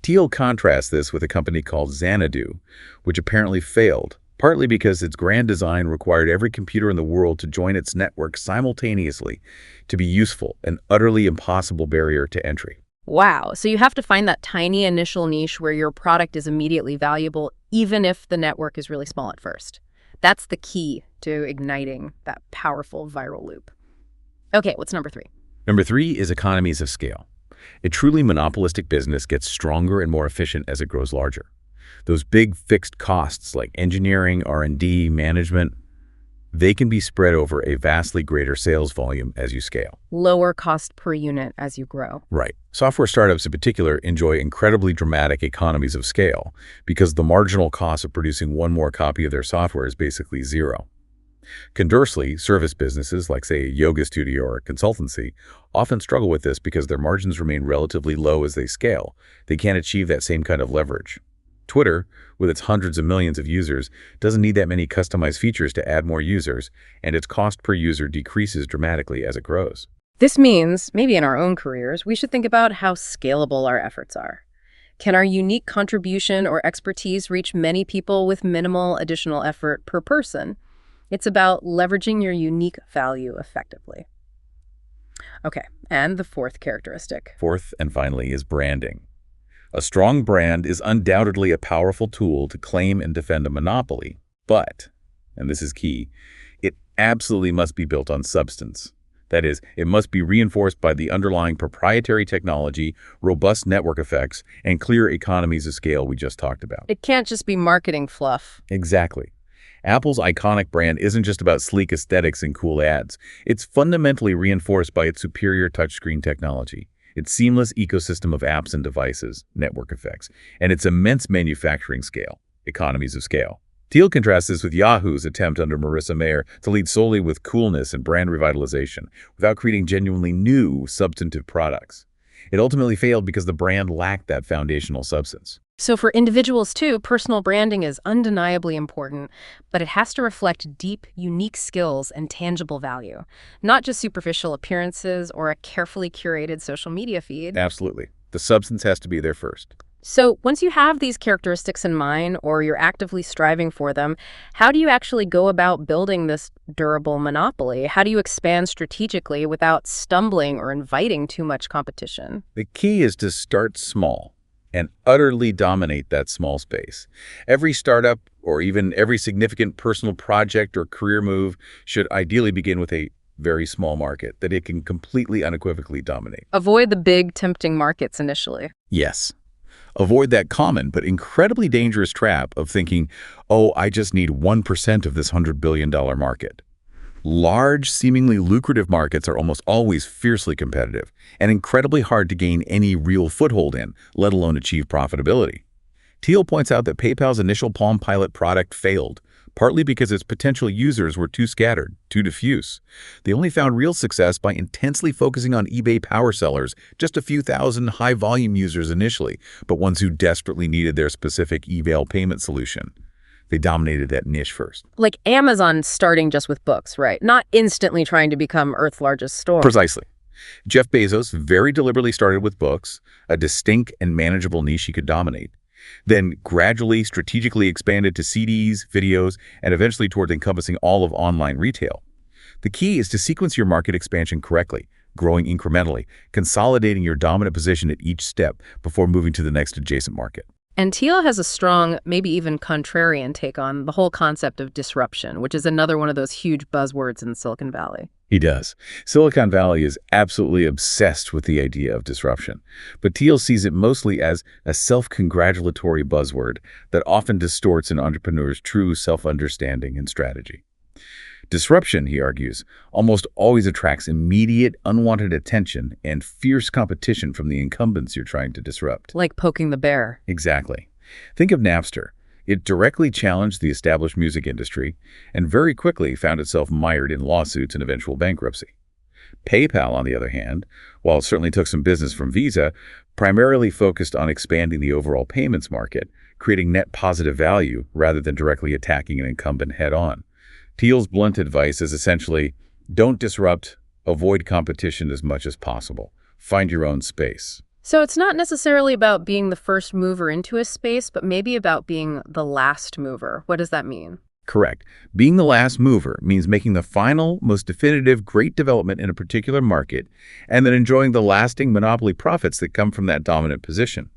Thiel contrasts this with a company called Xanadu, which apparently failed, partly because its grand design required every computer in the world to join its network simultaneously to be useful, an utterly impossible barrier to entry. Wow, so you have to find that tiny initial niche where your product is immediately valuable, even if the network is really small at first. That's the key to igniting that powerful viral loop. Okay, what's number 3? Number 3 is economies of scale. A truly monopolistic business gets stronger and more efficient as it grows larger. Those big fixed costs like engineering, R&D, management, they can be spread over a vastly greater sales volume as you scale. Lower cost per unit as you grow. Right. Software startups in particular enjoy incredibly dramatic economies of scale because the marginal cost of producing one more copy of their software is basically zero. Conversely, service businesses like, say, a yoga studio or a consultancy often struggle with this because their margins remain relatively low as they scale. They can't achieve that same kind of leverage. Twitter, with its hundreds of millions of users, doesn't need that many customized features to add more users, and its cost per user decreases dramatically as it grows. This means, maybe in our own careers, we should think about how scalable our efforts are. Can our unique contribution or expertise reach many people with minimal additional effort per person? It's about leveraging your unique value effectively. Okay, and the fourth characteristic. Fourth, and finally, is branding. A strong brand is undoubtedly a powerful tool to claim and defend a monopoly, but, and this is key, it absolutely must be built on substance. That is, it must be reinforced by the underlying proprietary technology, robust network effects, and clear economies of scale we just talked about. It can't just be marketing fluff. Exactly. Apple's iconic brand isn't just about sleek aesthetics and cool ads. It's fundamentally reinforced by its superior touchscreen technology, its seamless ecosystem of apps and devices, network effects, and its immense manufacturing scale, economies of scale. Thiel contrasts this with Yahoo's attempt under Marissa Mayer to lead solely with coolness and brand revitalization without creating genuinely new, substantive products. It ultimately failed because the brand lacked that foundational substance. So for individuals too, personal branding is undeniably important, but it has to reflect deep, unique skills and tangible value, not just superficial appearances or a carefully curated social media feed. Absolutely. The substance has to be there first. So once you have these characteristics in mind, or you're actively striving for them, how do you actually go about building this durable monopoly? How do you expand strategically without stumbling or inviting too much competition? The key is to start small and utterly dominate that small space. Every startup, or even every significant personal project or career move, should ideally begin with a very small market that it can completely unequivocally dominate. Avoid the big, tempting markets initially. Yes. Avoid that common but incredibly dangerous trap of thinking, oh, I just need 1% of this $100 billion market. Large, seemingly lucrative markets are almost always fiercely competitive and incredibly hard to gain any real foothold in, let alone achieve profitability. Thiel points out that PayPal's initial Palm Pilot product failed, partly because its potential users were too scattered, too diffuse. They only found real success by intensely focusing on eBay power sellers, just a few thousand high-volume users initially, but ones who desperately needed their specific eBay payment solution. They dominated that niche first. Like Amazon starting just with books, right? Not instantly trying to become Earth's largest store. Precisely. Jeff Bezos very deliberately started with books, a distinct and manageable niche he could dominate, then gradually, strategically expanded to CDs, videos, and eventually toward encompassing all of online retail. The key is to sequence your market expansion correctly, growing incrementally, consolidating your dominant position at each step before moving to the next adjacent market. And Thiel has a strong, maybe even contrarian take on the whole concept of disruption, which is another one of those huge buzzwords in Silicon Valley. He does. Silicon Valley is absolutely obsessed with the idea of disruption, but Thiel sees it mostly as a self-congratulatory buzzword that often distorts an entrepreneur's true self-understanding and strategy. Disruption, he argues, almost always attracts immediate, unwanted attention and fierce competition from the incumbents you're trying to disrupt. Like poking the bear. Exactly. Think of Napster. It directly challenged the established music industry and very quickly found itself mired in lawsuits and eventual bankruptcy. PayPal, on the other hand, while it certainly took some business from Visa, primarily focused on expanding the overall payments market, creating net positive value rather than directly attacking an incumbent head-on. Thiel's blunt advice is essentially, don't disrupt, avoid competition as much as possible. Find your own space. So it's not necessarily about being the first mover into a space, but maybe about being the last mover. What does that mean? Correct. Being the last mover means making the final, most definitive, great development in a particular market, and then enjoying the lasting monopoly profits that come from that dominant position.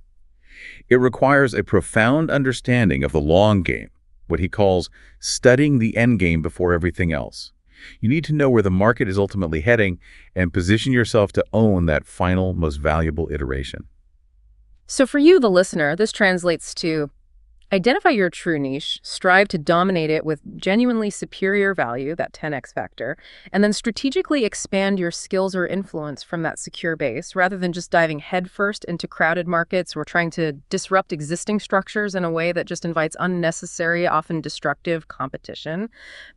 It requires a profound understanding of the long game, what he calls studying the end game before everything else. You need to know where the market is ultimately heading and position yourself to own that final, most valuable iteration. So for you, the listener, this translates to identify your true niche, strive to dominate it with genuinely superior value, that 10x factor, and then strategically expand your skills or influence from that secure base rather than just diving headfirst into crowded markets or trying to disrupt existing structures in a way that just invites unnecessary, often destructive competition.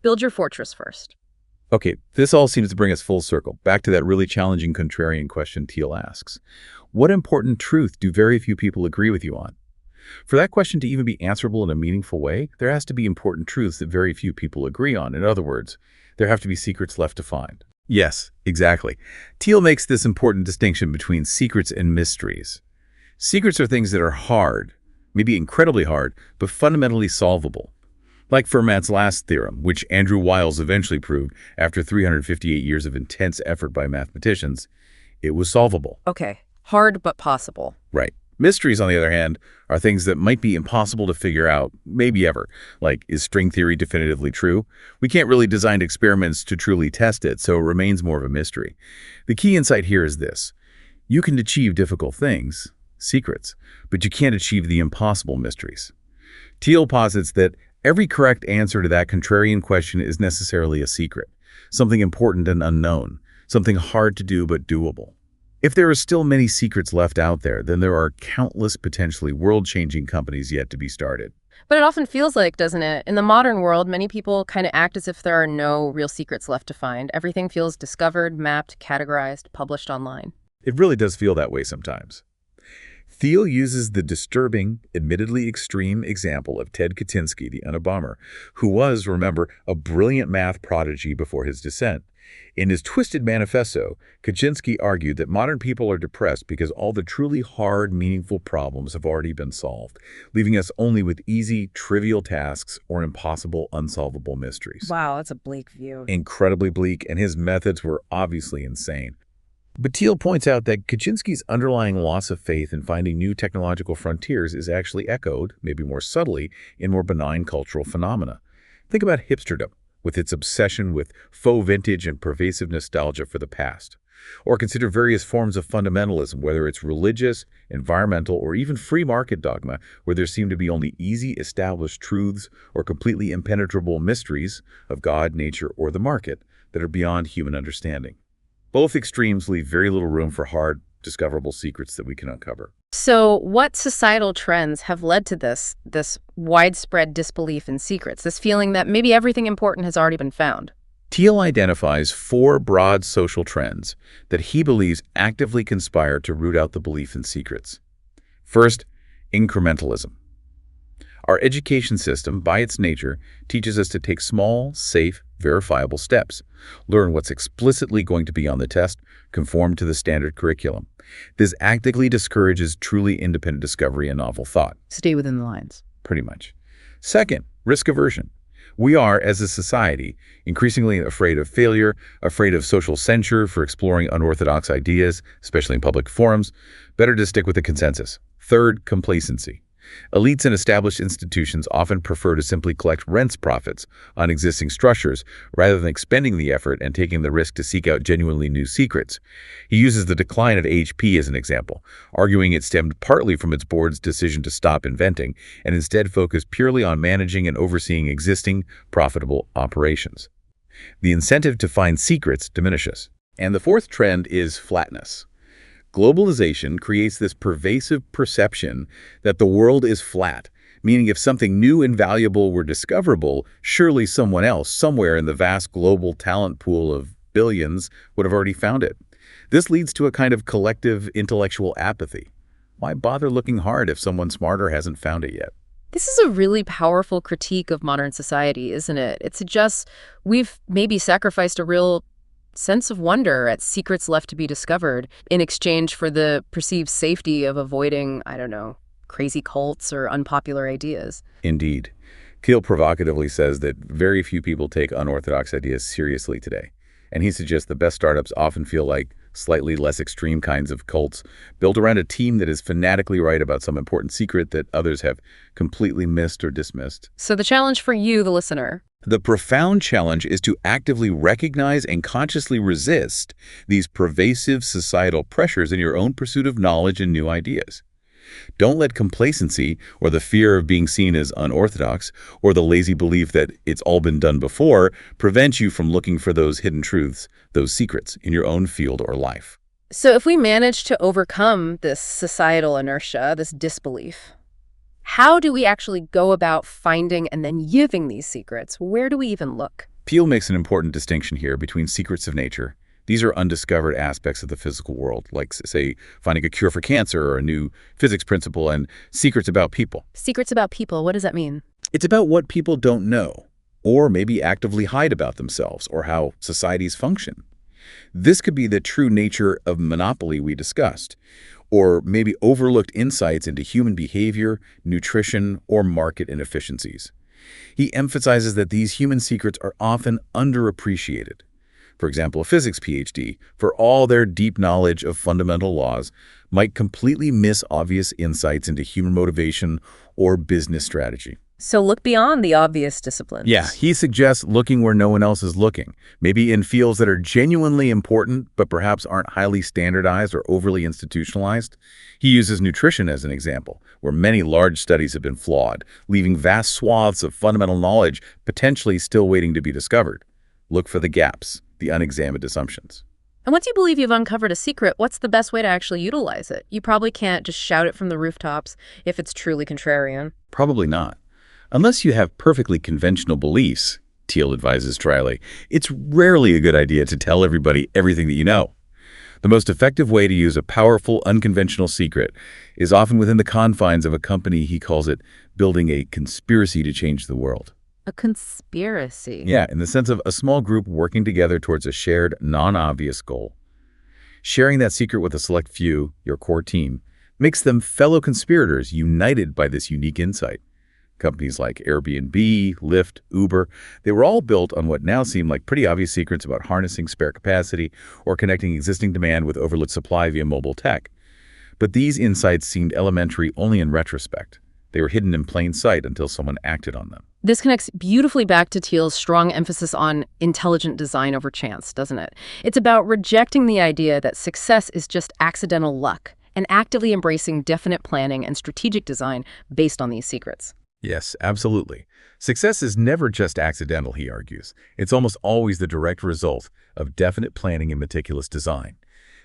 Build your fortress first. Okay, this all seems to bring us full circle, back to that really challenging contrarian question Thiel asks. What important truth do very few people agree with you on? For that question to even be answerable in a meaningful way, there has to be important truths that very few people agree on. In other words, there have to be secrets left to find. Yes, exactly. Thiel makes this important distinction between secrets and mysteries. Secrets are things that are hard, maybe incredibly hard, but fundamentally solvable. Like Fermat's last theorem, which Andrew Wiles eventually proved after 358 years of intense effort by mathematicians, it was solvable. Okay, hard but possible. Right. Mysteries, on the other hand, are things that might be impossible to figure out, maybe ever. Like, is string theory definitively true? We can't really design experiments to truly test it, so it remains more of a mystery. The key insight here is this. You can achieve difficult things, secrets, but you can't achieve the impossible mysteries. Thiel posits that every correct answer to that contrarian question is necessarily a secret, something important and unknown, something hard to do but doable. If there are still many secrets left out there, then there are countless potentially world-changing companies yet to be started. But it often feels like, doesn't it? In the modern world, many people kind of act as if there are no real secrets left to find. Everything feels discovered, mapped, categorized, published online. It really does feel that way sometimes. Thiel uses the disturbing, admittedly extreme example of Ted Kaczynski, the Unabomber, who was, remember, a brilliant math prodigy before his descent. In his twisted manifesto, Kaczynski argued that modern people are depressed because all the truly hard, meaningful problems have already been solved, leaving us only with easy, trivial tasks or impossible, unsolvable mysteries. Wow, that's a bleak view. Incredibly bleak, and his methods were obviously insane. But Thiel points out that Kaczynski's underlying loss of faith in finding new technological frontiers is actually echoed, maybe more subtly, in more benign cultural phenomena. Think about hipsterdom, with its obsession with faux vintage and pervasive nostalgia for the past. Or consider various forms of fundamentalism, whether it's religious, environmental, or even free market dogma, where there seem to be only easy established truths or completely impenetrable mysteries of God, nature, or the market that are beyond human understanding. Both extremes leave very little room for hard, discoverable secrets that we can uncover. So what societal trends have led to this widespread disbelief in secrets, this feeling that maybe everything important has already been found? Thiel identifies 4 broad social trends that he believes actively conspire to root out the belief in secrets. First, incrementalism. Our education system, by its nature, teaches us to take small, safe, verifiable steps, learn what's explicitly going to be on the test, conform to the standard curriculum. This actively discourages truly independent discovery and novel thought. Stay within the lines. Pretty much. Second, risk aversion. We are, as a society, increasingly afraid of failure, afraid of social censure for exploring unorthodox ideas, especially in public forums. Better to stick with the consensus. Third, complacency. Elites and established institutions often prefer to simply collect rents profits on existing structures rather than expending the effort and taking the risk to seek out genuinely new secrets. He uses the decline of HP as an example, arguing it stemmed partly from its board's decision to stop inventing and instead focus purely on managing and overseeing existing, profitable operations. The incentive to find secrets diminishes. And the fourth trend is flatness. Globalization creates this pervasive perception that the world is flat, meaning if something new and valuable were discoverable, surely someone else, somewhere in the vast global talent pool of billions, would have already found it. This leads to a kind of collective intellectual apathy. Why bother looking hard if someone smarter hasn't found it yet? This is a really powerful critique of modern society, isn't it? It suggests we've maybe sacrificed a real sense of wonder at secrets left to be discovered in exchange for the perceived safety of avoiding, I don't know, crazy cults or unpopular ideas. Indeed. Thiel provocatively says that very few people take unorthodox ideas seriously today. And he suggests the best startups often feel like slightly less extreme kinds of cults built around a team that is fanatically right about some important secret that others have completely missed or dismissed. So the challenge for you, the listener. The profound challenge is to actively recognize and consciously resist these pervasive societal pressures in your own pursuit of knowledge and new ideas. Don't let complacency or the fear of being seen as unorthodox or the lazy belief that it's all been done before prevent you from looking for those hidden truths, those secrets in your own field or life. So if we manage to overcome this societal inertia, this disbelief, how do we actually go about finding and then giving these secrets? Where do we even look? Thiel makes an important distinction here between secrets of nature, These are undiscovered aspects of the physical world, like, say, finding a cure for cancer or a new physics principle, and secrets about people. Secrets about people, what does that mean? It's about what people don't know, or maybe actively hide about themselves, or how societies function. This could be the true nature of monopoly we discussed, or maybe overlooked insights into human behavior, nutrition, or market inefficiencies. He emphasizes that these human secrets are often underappreciated. For example, a physics PhD, for all their deep knowledge of fundamental laws, might completely miss obvious insights into human motivation or business strategy. So look beyond the obvious disciplines. Yeah, he suggests looking where no one else is looking, maybe in fields that are genuinely important but perhaps aren't highly standardized or overly institutionalized. He uses nutrition as an example, where many large studies have been flawed, leaving vast swaths of fundamental knowledge potentially still waiting to be discovered. Look for the gaps, the unexamined assumptions. And once you believe you've uncovered a secret, what's the best way to actually utilize it? You probably can't just shout it from the rooftops if it's truly contrarian. Probably not. Unless you have perfectly conventional beliefs, Thiel advises dryly, it's rarely a good idea to tell everybody everything that you know. The most effective way to use a powerful, unconventional secret is often within the confines of a company. He calls it building a conspiracy to change the world. A conspiracy? Yeah, in the sense of a small group working together towards a shared, non-obvious goal. Sharing that secret with a select few, your core team, makes them fellow conspirators united by this unique insight. Companies like Airbnb, Lyft, Uber, they were all built on what now seem like pretty obvious secrets about harnessing spare capacity or connecting existing demand with overlooked supply via mobile tech. But these insights seemed elementary only in retrospect. They were hidden in plain sight until someone acted on them. This connects beautifully back to Thiel's strong emphasis on intelligent design over chance, doesn't it? It's about rejecting the idea that success is just accidental luck and actively embracing definite planning and strategic design based on these secrets. Yes, absolutely. Success is never just accidental, he argues. It's almost always the direct result of definite planning and meticulous design.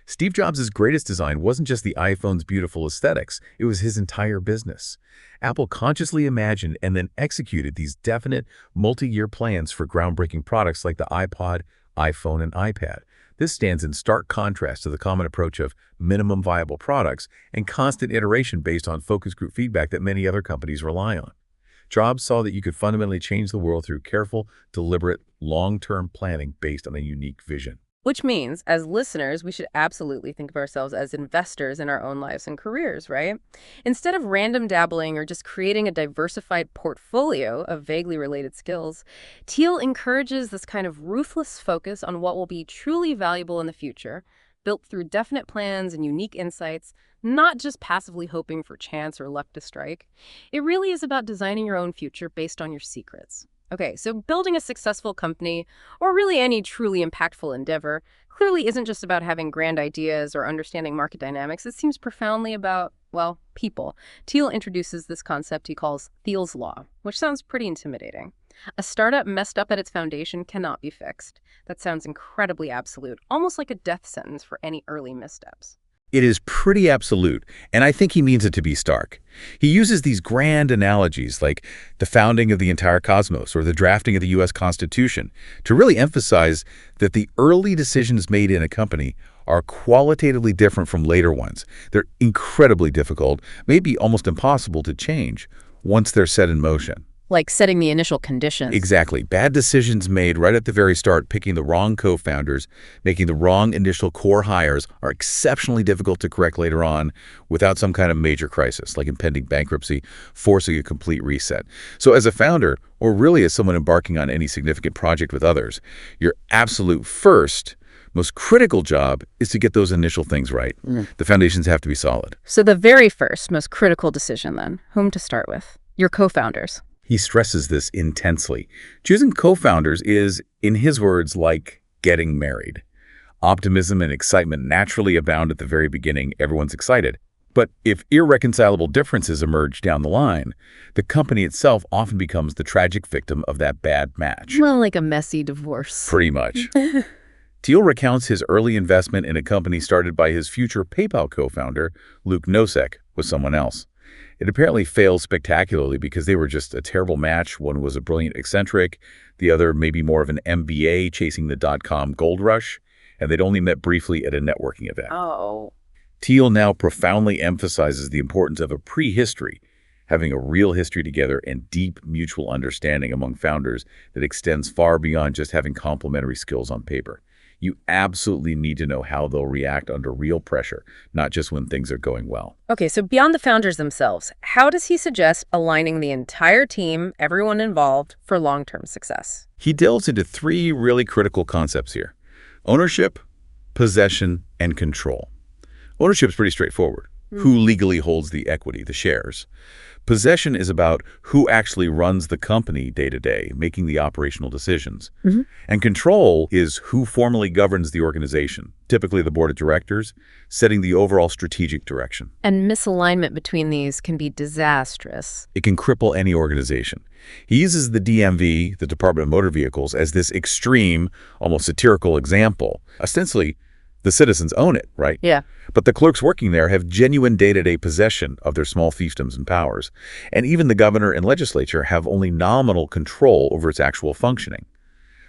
Steve Jobs' greatest design wasn't just the iPhone's beautiful aesthetics, it was his entire business. Apple consciously imagined and then executed these definite, multi-year plans for groundbreaking products like the iPod, iPhone, and iPad. This stands in stark contrast to the common approach of minimum viable products and constant iteration based on focus group feedback that many other companies rely on. Jobs saw that you could fundamentally change the world through careful, deliberate, long-term planning based on a unique vision. Which means, as listeners, we should absolutely think of ourselves as investors in our own lives and careers, right? Instead of random dabbling or just creating a diversified portfolio of vaguely related skills, Thiel encourages this kind of ruthless focus on what will be truly valuable in the future, built through definite plans and unique insights, not just passively hoping for chance or luck to strike. It really is about designing your own future based on your secrets. Okay, so building a successful company, or really any truly impactful endeavor, clearly isn't just about having grand ideas or understanding market dynamics. It seems profoundly about, well, people. Thiel introduces this concept he calls Thiel's Law, which sounds pretty intimidating. A startup messed up at its foundation cannot be fixed. That sounds incredibly absolute, almost like a death sentence for any early missteps. It is pretty absolute, and I think he means it to be stark. He uses these grand analogies like the founding of the entire cosmos or the drafting of the U.S. Constitution to really emphasize that the early decisions made in a company are qualitatively different from later ones. They're incredibly difficult, maybe almost impossible to change once they're set in motion. Like setting the initial conditions. Exactly. Bad decisions made right at the very start, picking the wrong co-founders, making the wrong initial core hires, are exceptionally difficult to correct later on without some kind of major crisis, like impending bankruptcy, forcing a complete reset. So as a founder, or really as someone embarking on any significant project with others, your absolute first, most critical job is to get those initial things right. The foundations have to be solid. So the very first, most critical decision then, whom to start with? Your co-founders. He stresses this intensely. Choosing co-founders is, in his words, like getting married. Optimism and excitement naturally abound at the very beginning. Everyone's excited. But if irreconcilable differences emerge down the line, the company itself often becomes the tragic victim of that bad match. Well, like a messy divorce. Pretty much. Thiel recounts his early investment in a company started by his future PayPal co-founder, Luke Nosek, with someone else. It apparently failed spectacularly because they were just a terrible match. One was a brilliant eccentric, the other maybe more of an MBA chasing the dot-com gold rush. and they'd only met briefly at a networking event. Oh. Thiel now profoundly emphasizes the importance of a prehistory, having a real history together and deep mutual understanding among founders that extends far beyond just having complementary skills on paper. You absolutely need to know how they'll react under real pressure, not just when things are going well. Okay, so beyond the founders themselves, how does he suggest aligning the entire team, everyone involved, for long-term success? He delves into three really critical concepts here: ownership, possession, and control. Ownership is pretty straightforward. Who legally holds the equity, the shares? Possession is about who actually runs the company day to day, making the operational decisions. And control is who formally governs the organization, typically the board of directors, setting the overall strategic direction. And misalignment between these can be disastrous. It can cripple any organization. He uses the DMV, the Department of Motor Vehicles, as this extreme, almost satirical example. Ostensibly, the citizens own it, right? Yeah. But the clerks working there have genuine day-to-day possession of their small fiefdoms and powers. And even the governor and legislature have only nominal control over its actual functioning.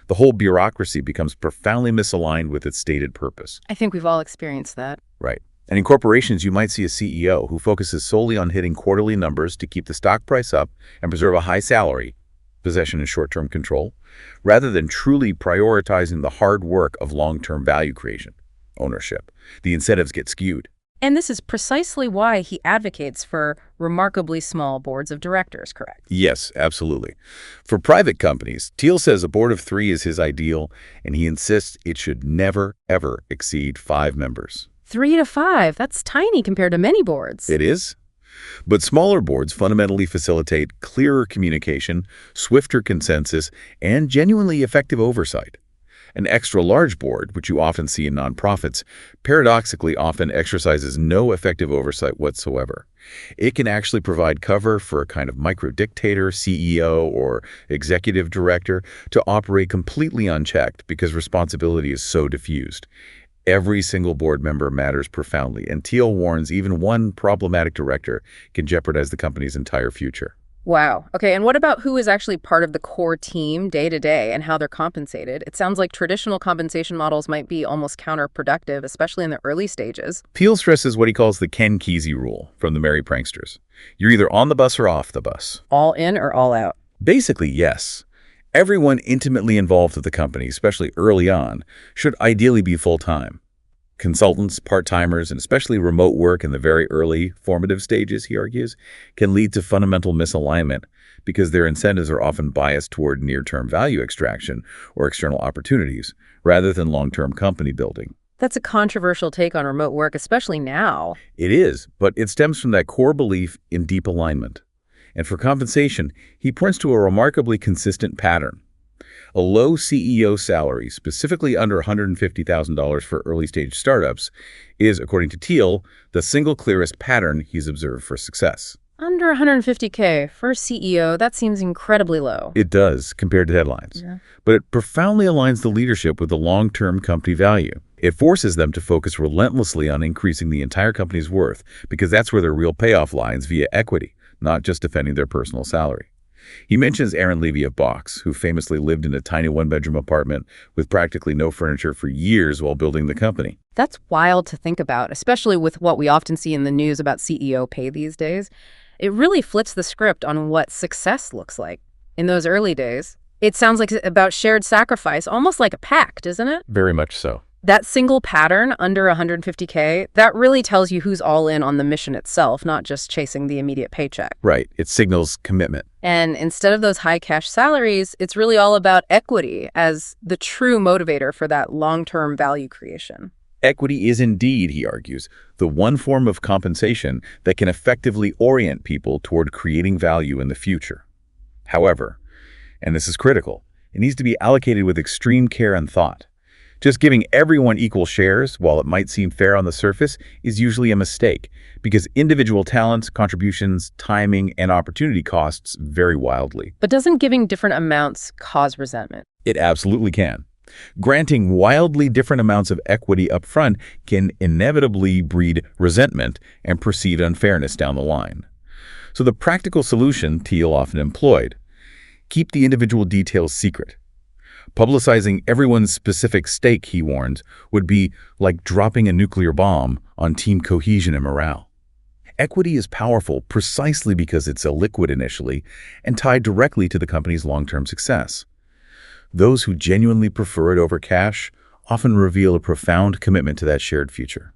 The whole bureaucracy becomes profoundly misaligned with its stated purpose. I think we've all experienced that. Right. And in corporations, you might see a CEO who focuses solely on hitting quarterly numbers to keep the stock price up and preserve a high salary, possession and short-term control, rather than truly prioritizing the hard work of long-term value creation. Ownership. The incentives get skewed. And this is precisely why he advocates for remarkably small boards of directors, correct? Yes, absolutely. For private companies, Thiel says a board of 3 is his ideal, and he insists it should never, ever exceed 5 members. 3 to 5, that's tiny compared to many boards. It is. But smaller boards fundamentally facilitate clearer communication, swifter consensus, and genuinely effective oversight. An extra-large board, which you often see in nonprofits, paradoxically often exercises no effective oversight whatsoever. It can actually provide cover for a kind of micro-dictator, CEO, or executive director to operate completely unchecked because responsibility is so diffused. Every single board member matters profoundly, and Thiel warns even one problematic director can jeopardize the company's entire future. Wow. Okay, and what about who is actually part of the core team day to day and how they're compensated? It sounds like traditional compensation models might be almost counterproductive, especially in the early stages. Thiel stresses what he calls the Ken Kesey rule from the Merry Pranksters. You're either on the bus or off the bus. All in or all out? Basically, yes. Everyone intimately involved with the company, especially early on, should ideally be full-time. Consultants, part-timers, and especially remote work in the very early formative stages, he argues, can lead to fundamental misalignment because their incentives are often biased toward near-term value extraction or external opportunities rather than long-term company building. That's a controversial take on remote work, especially now. It is, but it stems from that core belief in deep alignment. And for compensation, he points to a remarkably consistent pattern. A low CEO salary, specifically under $150,000 for early-stage startups, is, according to Thiel, the single clearest pattern he's observed for success. Under $150K for a CEO, that seems incredibly low. It does, compared to headlines. Yeah. But it profoundly aligns the leadership with the long-term company value. It forces them to focus relentlessly on increasing the entire company's worth, because that's where their real payoff lies via equity, not just defending their personal salary. He mentions Aaron Levy of Box, who famously lived in a tiny one-bedroom apartment with practically no furniture for years while building the company. That's wild to think about, especially with what we often see in the news about CEO pay these days. It really flips the script on what success looks like. In those early days, it sounds like about shared sacrifice, almost like a pact, isn't it? Very much so. That single pattern under $150K, that really tells you who's all in on the mission itself, not just chasing the immediate paycheck. Right. It signals commitment. And instead of those high cash salaries, it's really all about equity as the true motivator for that long-term value creation. Equity is indeed, he argues, the one form of compensation that can effectively orient people toward creating value in the future. However, and this is critical, it needs to be allocated with extreme care and thought. Just giving everyone equal shares, while it might seem fair on the surface, is usually a mistake because individual talents, contributions, timing, and opportunity costs vary wildly. But doesn't giving different amounts cause resentment? It absolutely can. Granting wildly different amounts of equity up front can inevitably breed resentment and perceived unfairness down the line. So the practical solution Thiel often employed: keep the individual details secret. Publicizing everyone's specific stake, he warns, would be like dropping a nuclear bomb on team cohesion and morale. Equity is powerful precisely because it's illiquid initially and tied directly to the company's long-term success. Those who genuinely prefer it over cash often reveal a profound commitment to that shared future.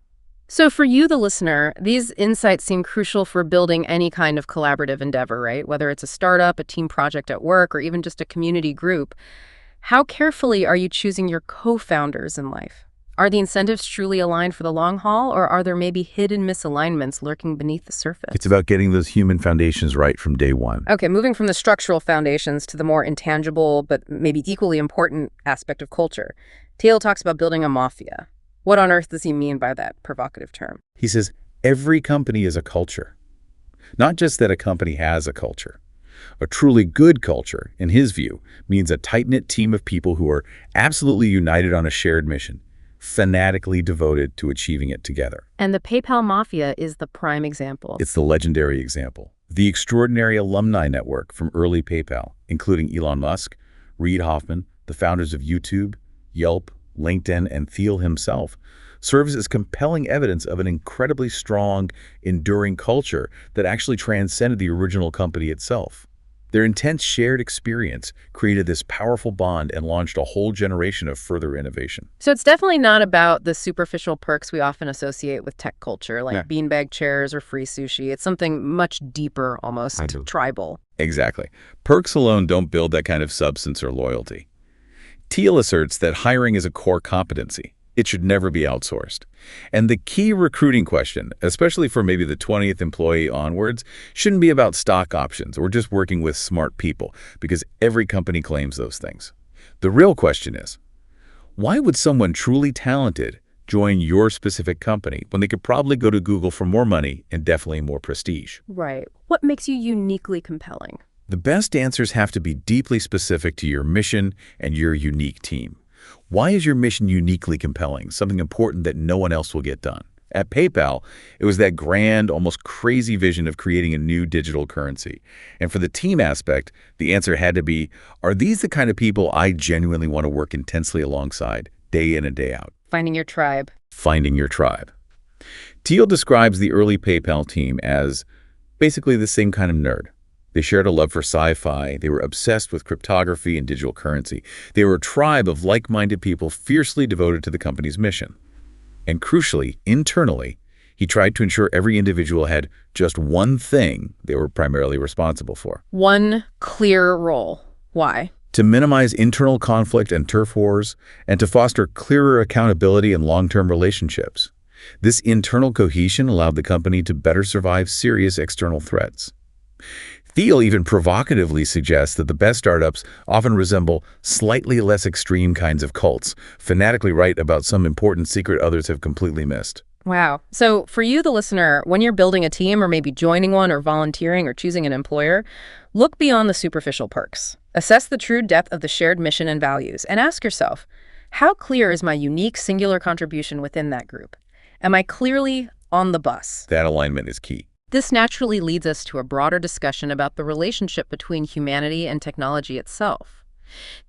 So for you, the listener, these insights seem crucial for building any kind of collaborative endeavor, right? Whether it's a startup, a team project at work, or even just a community group. How carefully are you choosing your co-founders in life? Are the incentives truly aligned for the long haul, or are there maybe hidden misalignments lurking beneath the surface? It's about getting those human foundations right from day one. Okay, moving from the structural foundations to the more intangible, but maybe equally important aspect of culture. Thiel talks about building a mafia. What on earth does he mean by that provocative term? He says, every company is a culture. Not just that a company has a culture. A truly good culture, in his view, means a tight-knit team of people who are absolutely united on a shared mission, fanatically devoted to achieving it together. And the PayPal Mafia is the prime example. It's the legendary example. The extraordinary alumni network from early PayPal, including Elon Musk, Reid Hoffman, the founders of YouTube, Yelp, LinkedIn, and Thiel himself, serves as compelling evidence of an incredibly strong, enduring culture that actually transcended the original company itself. Their intense shared experience created this powerful bond and launched a whole generation of further innovation. So it's definitely not about the superficial perks we often associate with tech culture, like beanbag chairs or free sushi. It's something much deeper, almost tribal. Exactly. Perks alone don't build that kind of substance or loyalty. Thiel asserts that hiring is a core competency. It should never be outsourced. And the key recruiting question, especially for maybe the 20th employee onwards, shouldn't be about stock options or just working with smart people, because every company claims those things. The real question is, why would someone truly talented join your specific company when they could probably go to Google for more money and definitely more prestige? Right. What makes you uniquely compelling? The best answers have to be deeply specific to your mission and your unique team. Why is your mission uniquely compelling, something important that no one else will get done? At PayPal, it was that grand, almost crazy vision of creating a new digital currency. And for the team aspect, the answer had to be, are these the kind of people I genuinely want to work intensely alongside, day in and day out? Finding your tribe. Finding your tribe. Thiel describes the early PayPal team as basically the same kind of nerd. They shared a love for sci-fi. They were obsessed with cryptography and digital currency. They were a tribe of like-minded people fiercely devoted to the company's mission. And crucially, internally, he tried to ensure every individual had just one thing they were primarily responsible for. One clear role. Why? To minimize internal conflict and turf wars, and to foster clearer accountability and long-term relationships. This internal cohesion allowed the company to better survive serious external threats. Thiel even provocatively suggests that the best startups often resemble slightly less extreme kinds of cults, fanatically right about some important secret others have completely missed. Wow. So for you, the listener, when you're building a team or maybe joining one or volunteering or choosing an employer, look beyond the superficial perks. Assess the true depth of the shared mission and values and ask yourself, how clear is my unique singular contribution within that group? Am I clearly on the bus? That alignment is key. This naturally leads us to a broader discussion about the relationship between humanity and technology itself.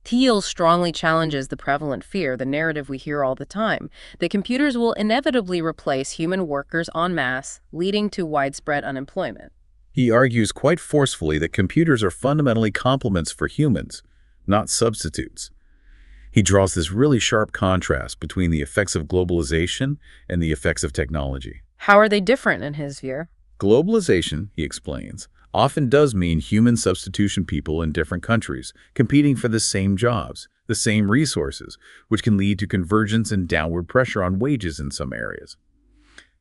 Thiel strongly challenges the prevalent fear, the narrative we hear all the time, that computers will inevitably replace human workers en masse, leading to widespread unemployment. He argues quite forcefully that computers are fundamentally complements for humans, not substitutes. He draws this really sharp contrast between the effects of globalization and the effects of technology. How are they different in his view? Globalization, he explains, often does mean human substitution people in different countries competing for the same jobs, the same resources, which can lead to convergence and downward pressure on wages in some areas.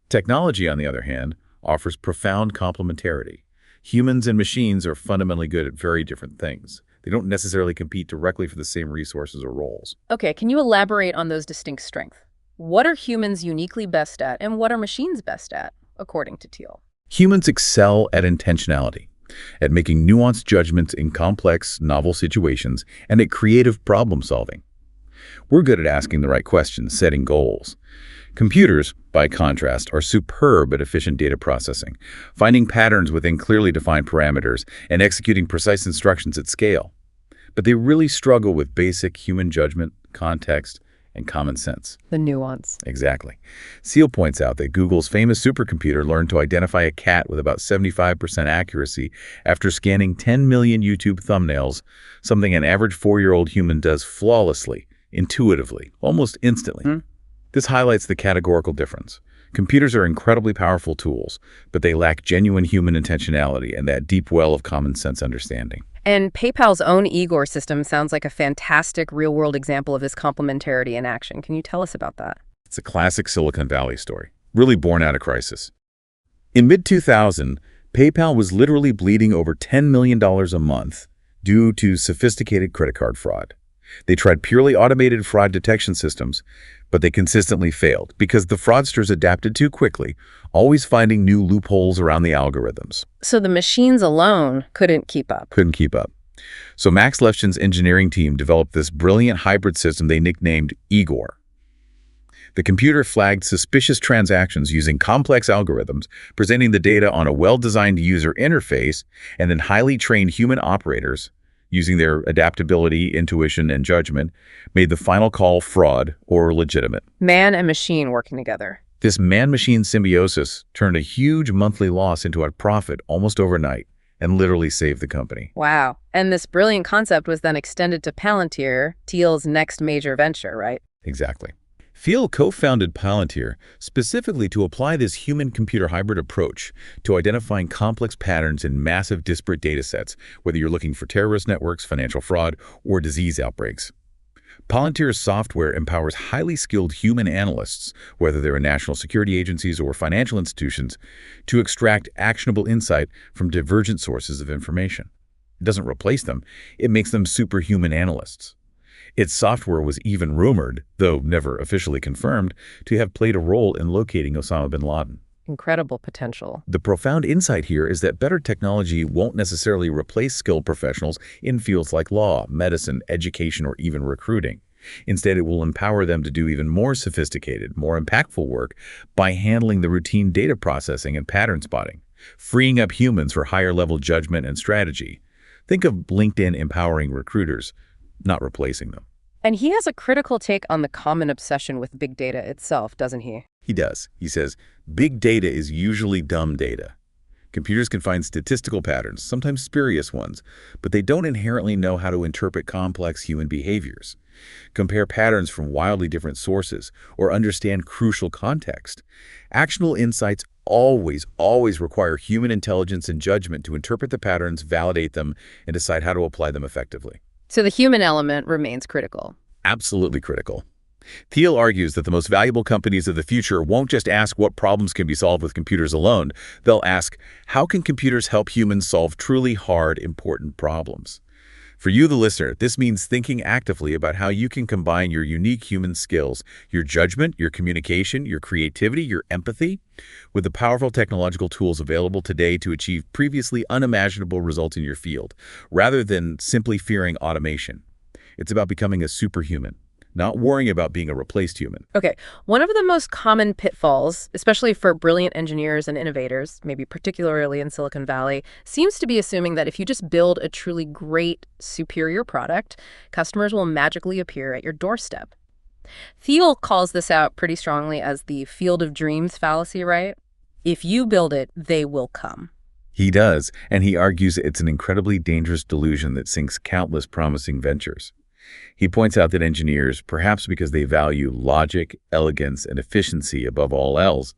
Technology, on the other hand, offers profound complementarity. Humans and machines are fundamentally good at very different things. They don't necessarily compete directly for the same resources or roles. Okay, can you elaborate on those distinct strengths? What are humans uniquely best at, and what are machines best at, according to Thiel? Humans excel at intentionality, at making nuanced judgments in complex, novel situations, and at creative problem solving. We're good at asking the right questions, setting goals. Computers, by contrast, are superb at efficient data processing, finding patterns within clearly defined parameters, and executing precise instructions at scale. but they really struggle with basic human judgment, context, and common sense. The nuance. Exactly. Thiel points out that Google's famous supercomputer learned to identify a cat with about 75% accuracy after scanning 10 million YouTube thumbnails, something an average 4-year-old human does flawlessly, intuitively, almost instantly. This highlights the categorical difference. Computers are incredibly powerful tools, but they lack genuine human intentionality and that deep well of common sense understanding. And PayPal's own Igor system sounds like a fantastic real-world example of this complementarity in action. Can you tell us about that? It's a classic Silicon Valley story, really born out of crisis. In mid-2000, PayPal was literally bleeding over $10 million a month due to sophisticated credit card fraud. They tried purely automated fraud detection systems, but they consistently failed because the fraudsters adapted too quickly, always finding new loopholes around the algorithms. So the machines alone couldn't keep up. So Max Levchin's engineering team developed this brilliant hybrid system they nicknamed Igor. The computer flagged suspicious transactions using complex algorithms, presenting the data on a well-designed user interface, and then highly trained human operators, using their adaptability, intuition, and judgment, made the final call fraud or legitimate. Man and machine working together. This man-machine symbiosis turned a huge monthly loss into a profit almost overnight and literally saved the company. Wow. And this brilliant concept was then extended to Palantir, Thiel's next major venture, right? Exactly. Thiel co-founded Palantir specifically to apply this human-computer hybrid approach to identifying complex patterns in massive disparate data sets, whether you're looking for terrorist networks, financial fraud, or disease outbreaks. Palantir's software empowers highly skilled human analysts, whether they're in national security agencies or financial institutions, to extract actionable insight from divergent sources of information. It doesn't replace them, it makes them superhuman analysts. Its software was even rumored, though never officially confirmed, to have played a role in locating Osama bin Laden. Incredible potential. The profound insight here is that better technology won't necessarily replace skilled professionals in fields like law, medicine, education, or even recruiting. Instead, it will empower them to do even more sophisticated, more impactful work by handling the routine data processing and pattern spotting, freeing up humans for higher-level judgment and strategy. Think of LinkedIn empowering recruiters, not replacing them. And he has a critical take on the common obsession with big data itself, doesn't he? He does. He says, big data is usually dumb data. Computers can find statistical patterns, sometimes spurious ones, but they don't inherently know how to interpret complex human behaviors, compare patterns from wildly different sources, or understand crucial context. Actionable insights always require human intelligence and judgment to interpret the patterns, validate them, and decide how to apply them effectively. So the human element remains critical. Absolutely critical. Thiel argues that the most valuable companies of the future won't just ask what problems can be solved with computers alone. They'll ask, how can computers help humans solve truly hard, important problems? For you, the listener, this means thinking actively about how you can combine your unique human skills, your judgment, your communication, your creativity, your empathy, with the powerful technological tools available today to achieve previously unimaginable results in your field, rather than simply fearing automation. It's about becoming a superhuman, not worrying about being a replaced human. Okay, one of the most common pitfalls, especially for brilliant engineers and innovators, maybe particularly in Silicon Valley, seems to be assuming that if you just build a truly great, superior product, customers will magically appear at your doorstep. Thiel calls this out pretty strongly as the field of dreams fallacy, right? If you build it, they will come. He does, and he argues it's an incredibly dangerous delusion that sinks countless promising ventures. He points out that engineers, perhaps because they value logic, elegance, and efficiency above all else,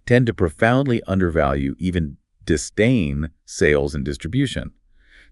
tend to profoundly undervalue, even disdain, sales and distribution.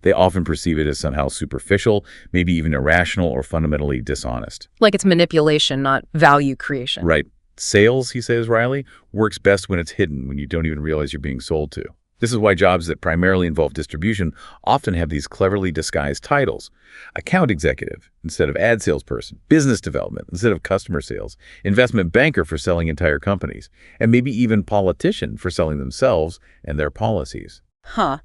They often perceive it as somehow superficial, maybe even irrational or fundamentally dishonest. Like it's manipulation, not value creation. Right. Sales, he says wryly, works best when it's hidden, when you don't even realize you're being sold to. This is why jobs that primarily involve distribution often have these cleverly disguised titles. Account executive instead of ad salesperson, business development instead of customer sales, investment banker for selling entire companies, and maybe even politician for selling themselves and their policies. Huh.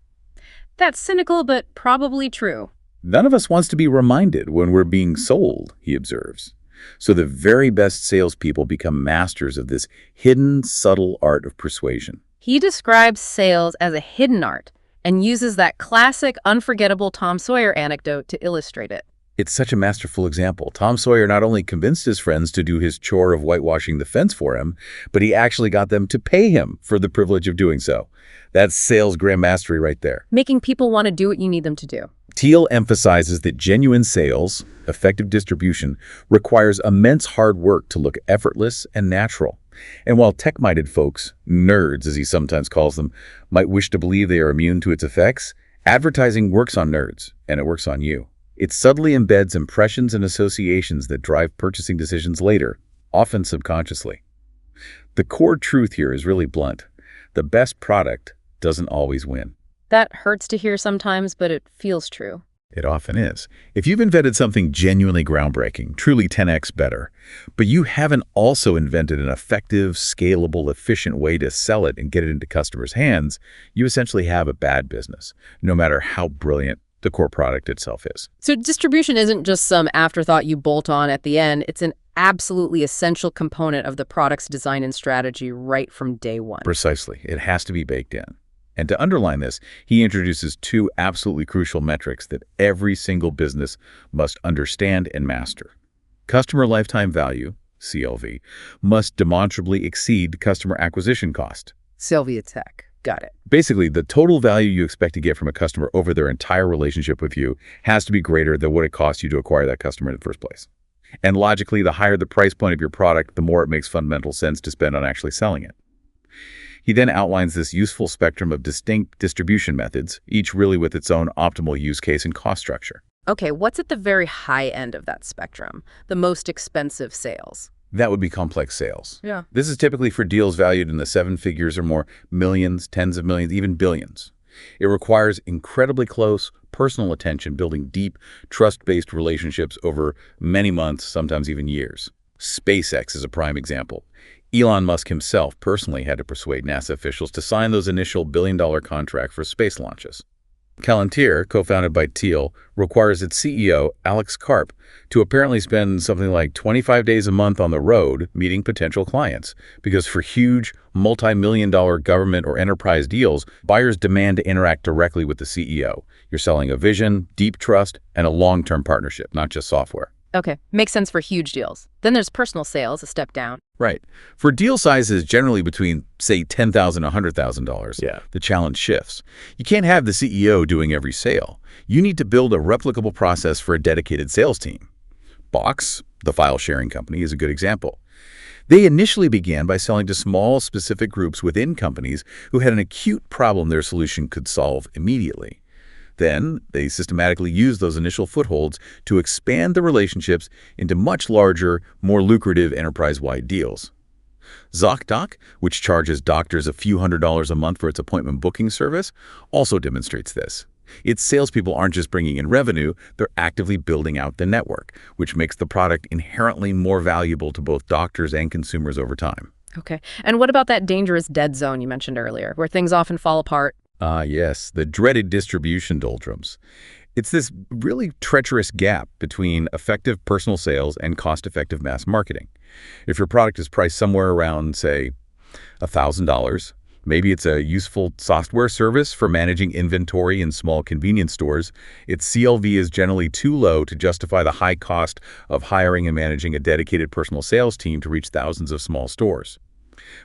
That's cynical, but probably true. None of us wants to be reminded when we're being sold, he observes. So the very best salespeople become masters of this hidden, subtle art of persuasion. He describes sales as a hidden art and uses that classic, unforgettable Tom Sawyer anecdote to illustrate it. It's such a masterful example. Tom Sawyer not only convinced his friends to do his chore of whitewashing the fence for him, but he actually got them to pay him for the privilege of doing so. That's sales grand mastery right there. Making people want to do what you need them to do. Thiel emphasizes that genuine sales, effective distribution, requires immense hard work to look effortless and natural. And while tech-minded folks, nerds as he sometimes calls them, might wish to believe they are immune to its effects, advertising works on nerds, and it works on you. It subtly embeds impressions and associations that drive purchasing decisions later, often subconsciously. The core truth here is really blunt. The best product doesn't always win. That hurts to hear sometimes, but it feels true. It often is. If you've invented something genuinely groundbreaking, truly 10x better, but you haven't also invented an effective, scalable, efficient way to sell it and get it into customers' hands, you essentially have a bad business, no matter how brilliant the core product itself is. So distribution isn't just some afterthought you bolt on at the end. It's an absolutely essential component of the product's design and strategy right from day one. Precisely. It has to be baked in. And to underline this, he introduces two absolutely crucial metrics that every single business must understand and master. Customer lifetime value, CLV, must demonstrably exceed customer acquisition cost. Sylvia Tech. Got it. Basically, the total value you expect to get from a customer over their entire relationship with you has to be greater than what it costs you to acquire that customer in the first place. And logically, the higher the price point of your product, the more it makes fundamental sense to spend on actually selling it. He then outlines this useful spectrum of distinct distribution methods, each really with its own optimal use case and cost structure. Okay, what's at the very high end of that spectrum? The most expensive sales? That would be complex sales. Yeah. This is typically for deals valued in the 7 figures or more, millions, tens of millions, even billions. It requires incredibly close, personal attention, building deep, trust-based relationships over many months, sometimes even years. SpaceX is a prime example. Elon Musk himself personally had to persuade NASA officials to sign those initial billion-dollar contracts for space launches. Palantir, co-founded by Thiel, requires its CEO, Alex Karp, to apparently spend something like 25 days a month on the road meeting potential clients, because for huge, multi-million-dollar government or enterprise deals, buyers demand to interact directly with the CEO. You're selling a vision, deep trust, and a long-term partnership, not just software. Okay, makes sense for huge deals. Then there's personal sales, a step down. Right. For deal sizes generally between, say, $10,000 and $100,000, the challenge shifts. You can't have the CEO doing every sale. You need to build a replicable process for a dedicated sales team. Box, the file-sharing company, is a good example. They initially began by selling to small, specific groups within companies who had an acute problem their solution could solve immediately. Then, they systematically used those initial footholds to expand the relationships into much larger, more lucrative enterprise-wide deals. ZocDoc, which charges doctors a few $100s a month for its appointment booking service, also demonstrates this. Its salespeople aren't just bringing in revenue, they're actively building out the network, which makes the product inherently more valuable to both doctors and consumers over time. Okay. And what about that dangerous dead zone you mentioned earlier, where things often fall apart? Yes, the dreaded distribution doldrums. It's this really treacherous gap between effective personal sales and cost-effective mass marketing. If your product is priced somewhere around, say, $1,000, maybe it's a useful software service for managing inventory in small convenience stores, its CLV is generally too low to justify the high cost of hiring and managing a dedicated personal sales team to reach thousands of small stores.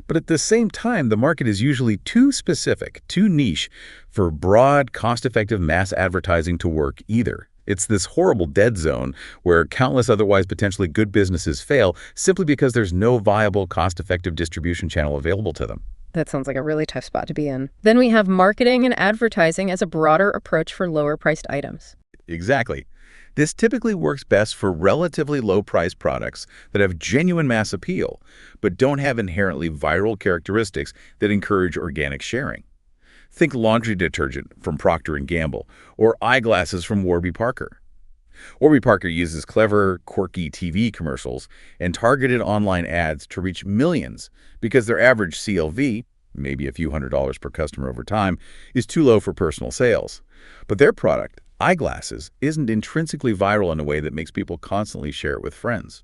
But at the same time, the market is usually too specific, too niche for broad, cost-effective mass advertising to work either. It's this horrible dead zone where countless otherwise potentially good businesses fail simply because there's no viable, cost-effective distribution channel available to them. That sounds like a really tough spot to be in. Then we have marketing and advertising as a broader approach for lower-priced items. Exactly. This typically works best for relatively low-priced products that have genuine mass appeal, but don't have inherently viral characteristics that encourage organic sharing. Think laundry detergent from Procter & Gamble or eyeglasses from Warby Parker. Warby Parker uses clever, quirky TV commercials and targeted online ads to reach millions because their average CLV, maybe a few $100s per customer over time, is too low for personal sales. But their product, eyeglasses, isn't intrinsically viral in a way that makes people constantly share it with friends.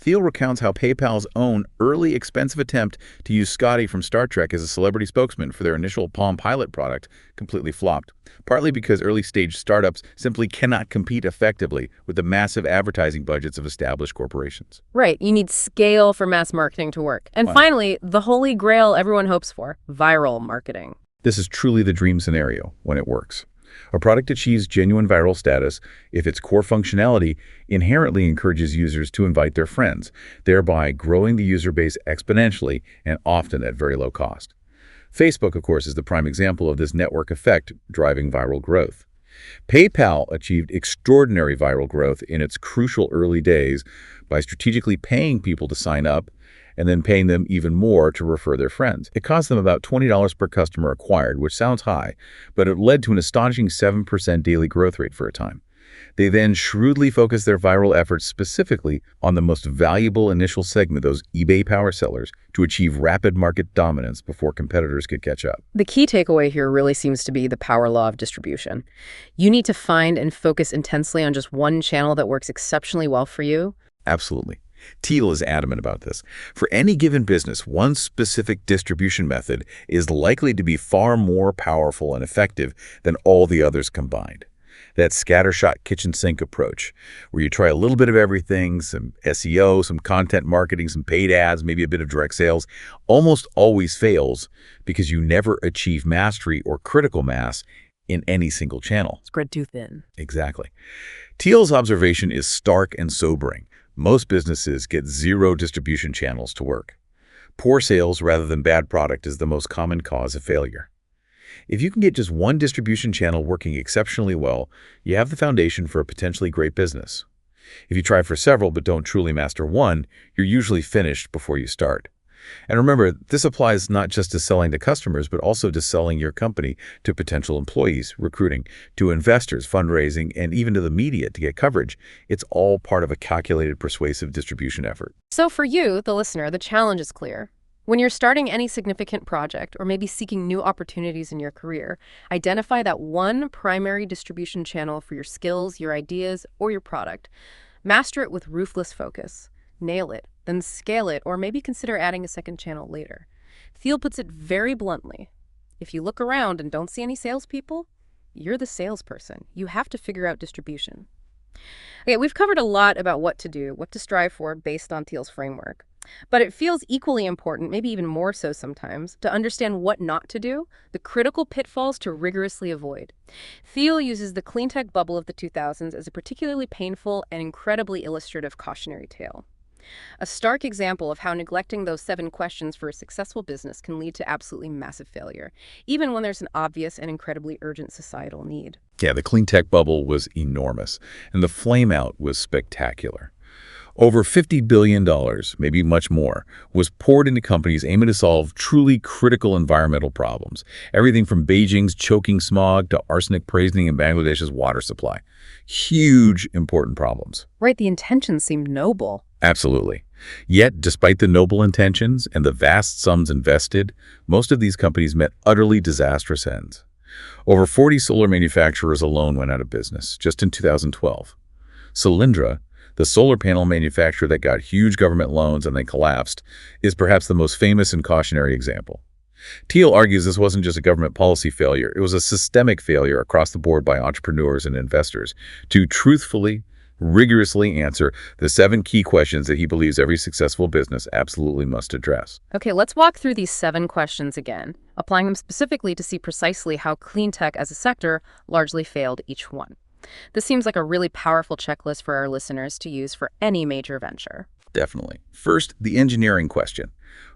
Thiel recounts how PayPal's own early expensive attempt to use Scotty from Star Trek as a celebrity spokesman for their initial Palm Pilot product completely flopped, partly because early-stage startups simply cannot compete effectively with the massive advertising budgets of established corporations. Right, you need scale for mass marketing to work. And Wow. finally, the holy grail everyone hopes for, viral marketing. This is truly the dream scenario when it works. A product achieves genuine viral status if its core functionality inherently encourages users to invite their friends, thereby growing the user base exponentially and often at very low cost. Facebook, of course, is the prime example of this network effect driving viral growth. PayPal achieved extraordinary viral growth in its crucial early days by strategically paying people to sign up and then paying them even more to refer their friends. It cost them about $20 per customer acquired, which sounds high, but it led to an astonishing 7% daily growth rate for a time. They then shrewdly focused their viral efforts specifically on the most valuable initial segment, those eBay power sellers, to achieve rapid market dominance before competitors could catch up. The key takeaway here really seems to be the power law of distribution. You need to find and focus intensely on just one channel that works exceptionally well for you. Absolutely. Thiel is adamant about this. For any given business, one specific distribution method is likely to be far more powerful and effective than all the others combined. That scattershot kitchen sink approach, where you try a little bit of everything, some SEO, some content marketing, some paid ads, maybe a bit of direct sales, almost always fails because you never achieve mastery or critical mass in any single channel. Spread too thin. Exactly. Thiel's observation is stark and sobering. Most businesses get zero distribution channels to work. Poor sales rather than bad product is the most common cause of failure. If you can get just one distribution channel working exceptionally well, you have the foundation for a potentially great business. If you try for several but don't truly master one, you're usually finished before you start. And remember, this applies not just to selling to customers, but also to selling your company to potential employees, recruiting, to investors, fundraising, and even to the media to get coverage. It's all part of a calculated, persuasive distribution effort. So for you, the listener, the challenge is clear. When you're starting any significant project or maybe seeking new opportunities in your career, identify that one primary distribution channel for your skills, your ideas, or your product. Master it with ruthless focus. Nail it, then scale it, or maybe consider adding a second channel later. Thiel puts it very bluntly. If you look around and don't see any salespeople, you're the salesperson. You have to figure out distribution. Okay, we've covered a lot about what to do, what to strive for based on Thiel's framework. But it feels equally important, maybe even more so sometimes, to understand what not to do, the critical pitfalls to rigorously avoid. Thiel uses the clean tech bubble of the 2000s as a particularly painful and incredibly illustrative cautionary tale. A stark example of how neglecting those 7 questions for a successful business can lead to absolutely massive failure, even when there's an obvious and incredibly urgent societal need. Yeah, the clean tech bubble was enormous, and the flameout was spectacular. Over $50 billion, maybe much more, was poured into companies aiming to solve truly critical environmental problems. Everything from Beijing's choking smog to arsenic poisoning in Bangladesh's water supply. Huge, important problems. Right, the intentions seemed noble. Absolutely. Yet, despite the noble intentions and the vast sums invested, most of these companies met utterly disastrous ends. Over 40 solar manufacturers alone went out of business, just in 2012. Solyndra, the solar panel manufacturer that got huge government loans and then collapsed, is perhaps the most famous and cautionary example. Thiel argues this wasn't just a government policy failure, it was a systemic failure across the board by entrepreneurs and investors to truthfully, rigorously answer the 7 key questions that he believes every successful business absolutely must address. Okay, let's walk through these 7 questions again, applying them specifically to see precisely how clean tech as a sector largely failed each one. This seems like a really powerful checklist for our listeners to use for any major venture. Definitely. First, the engineering question.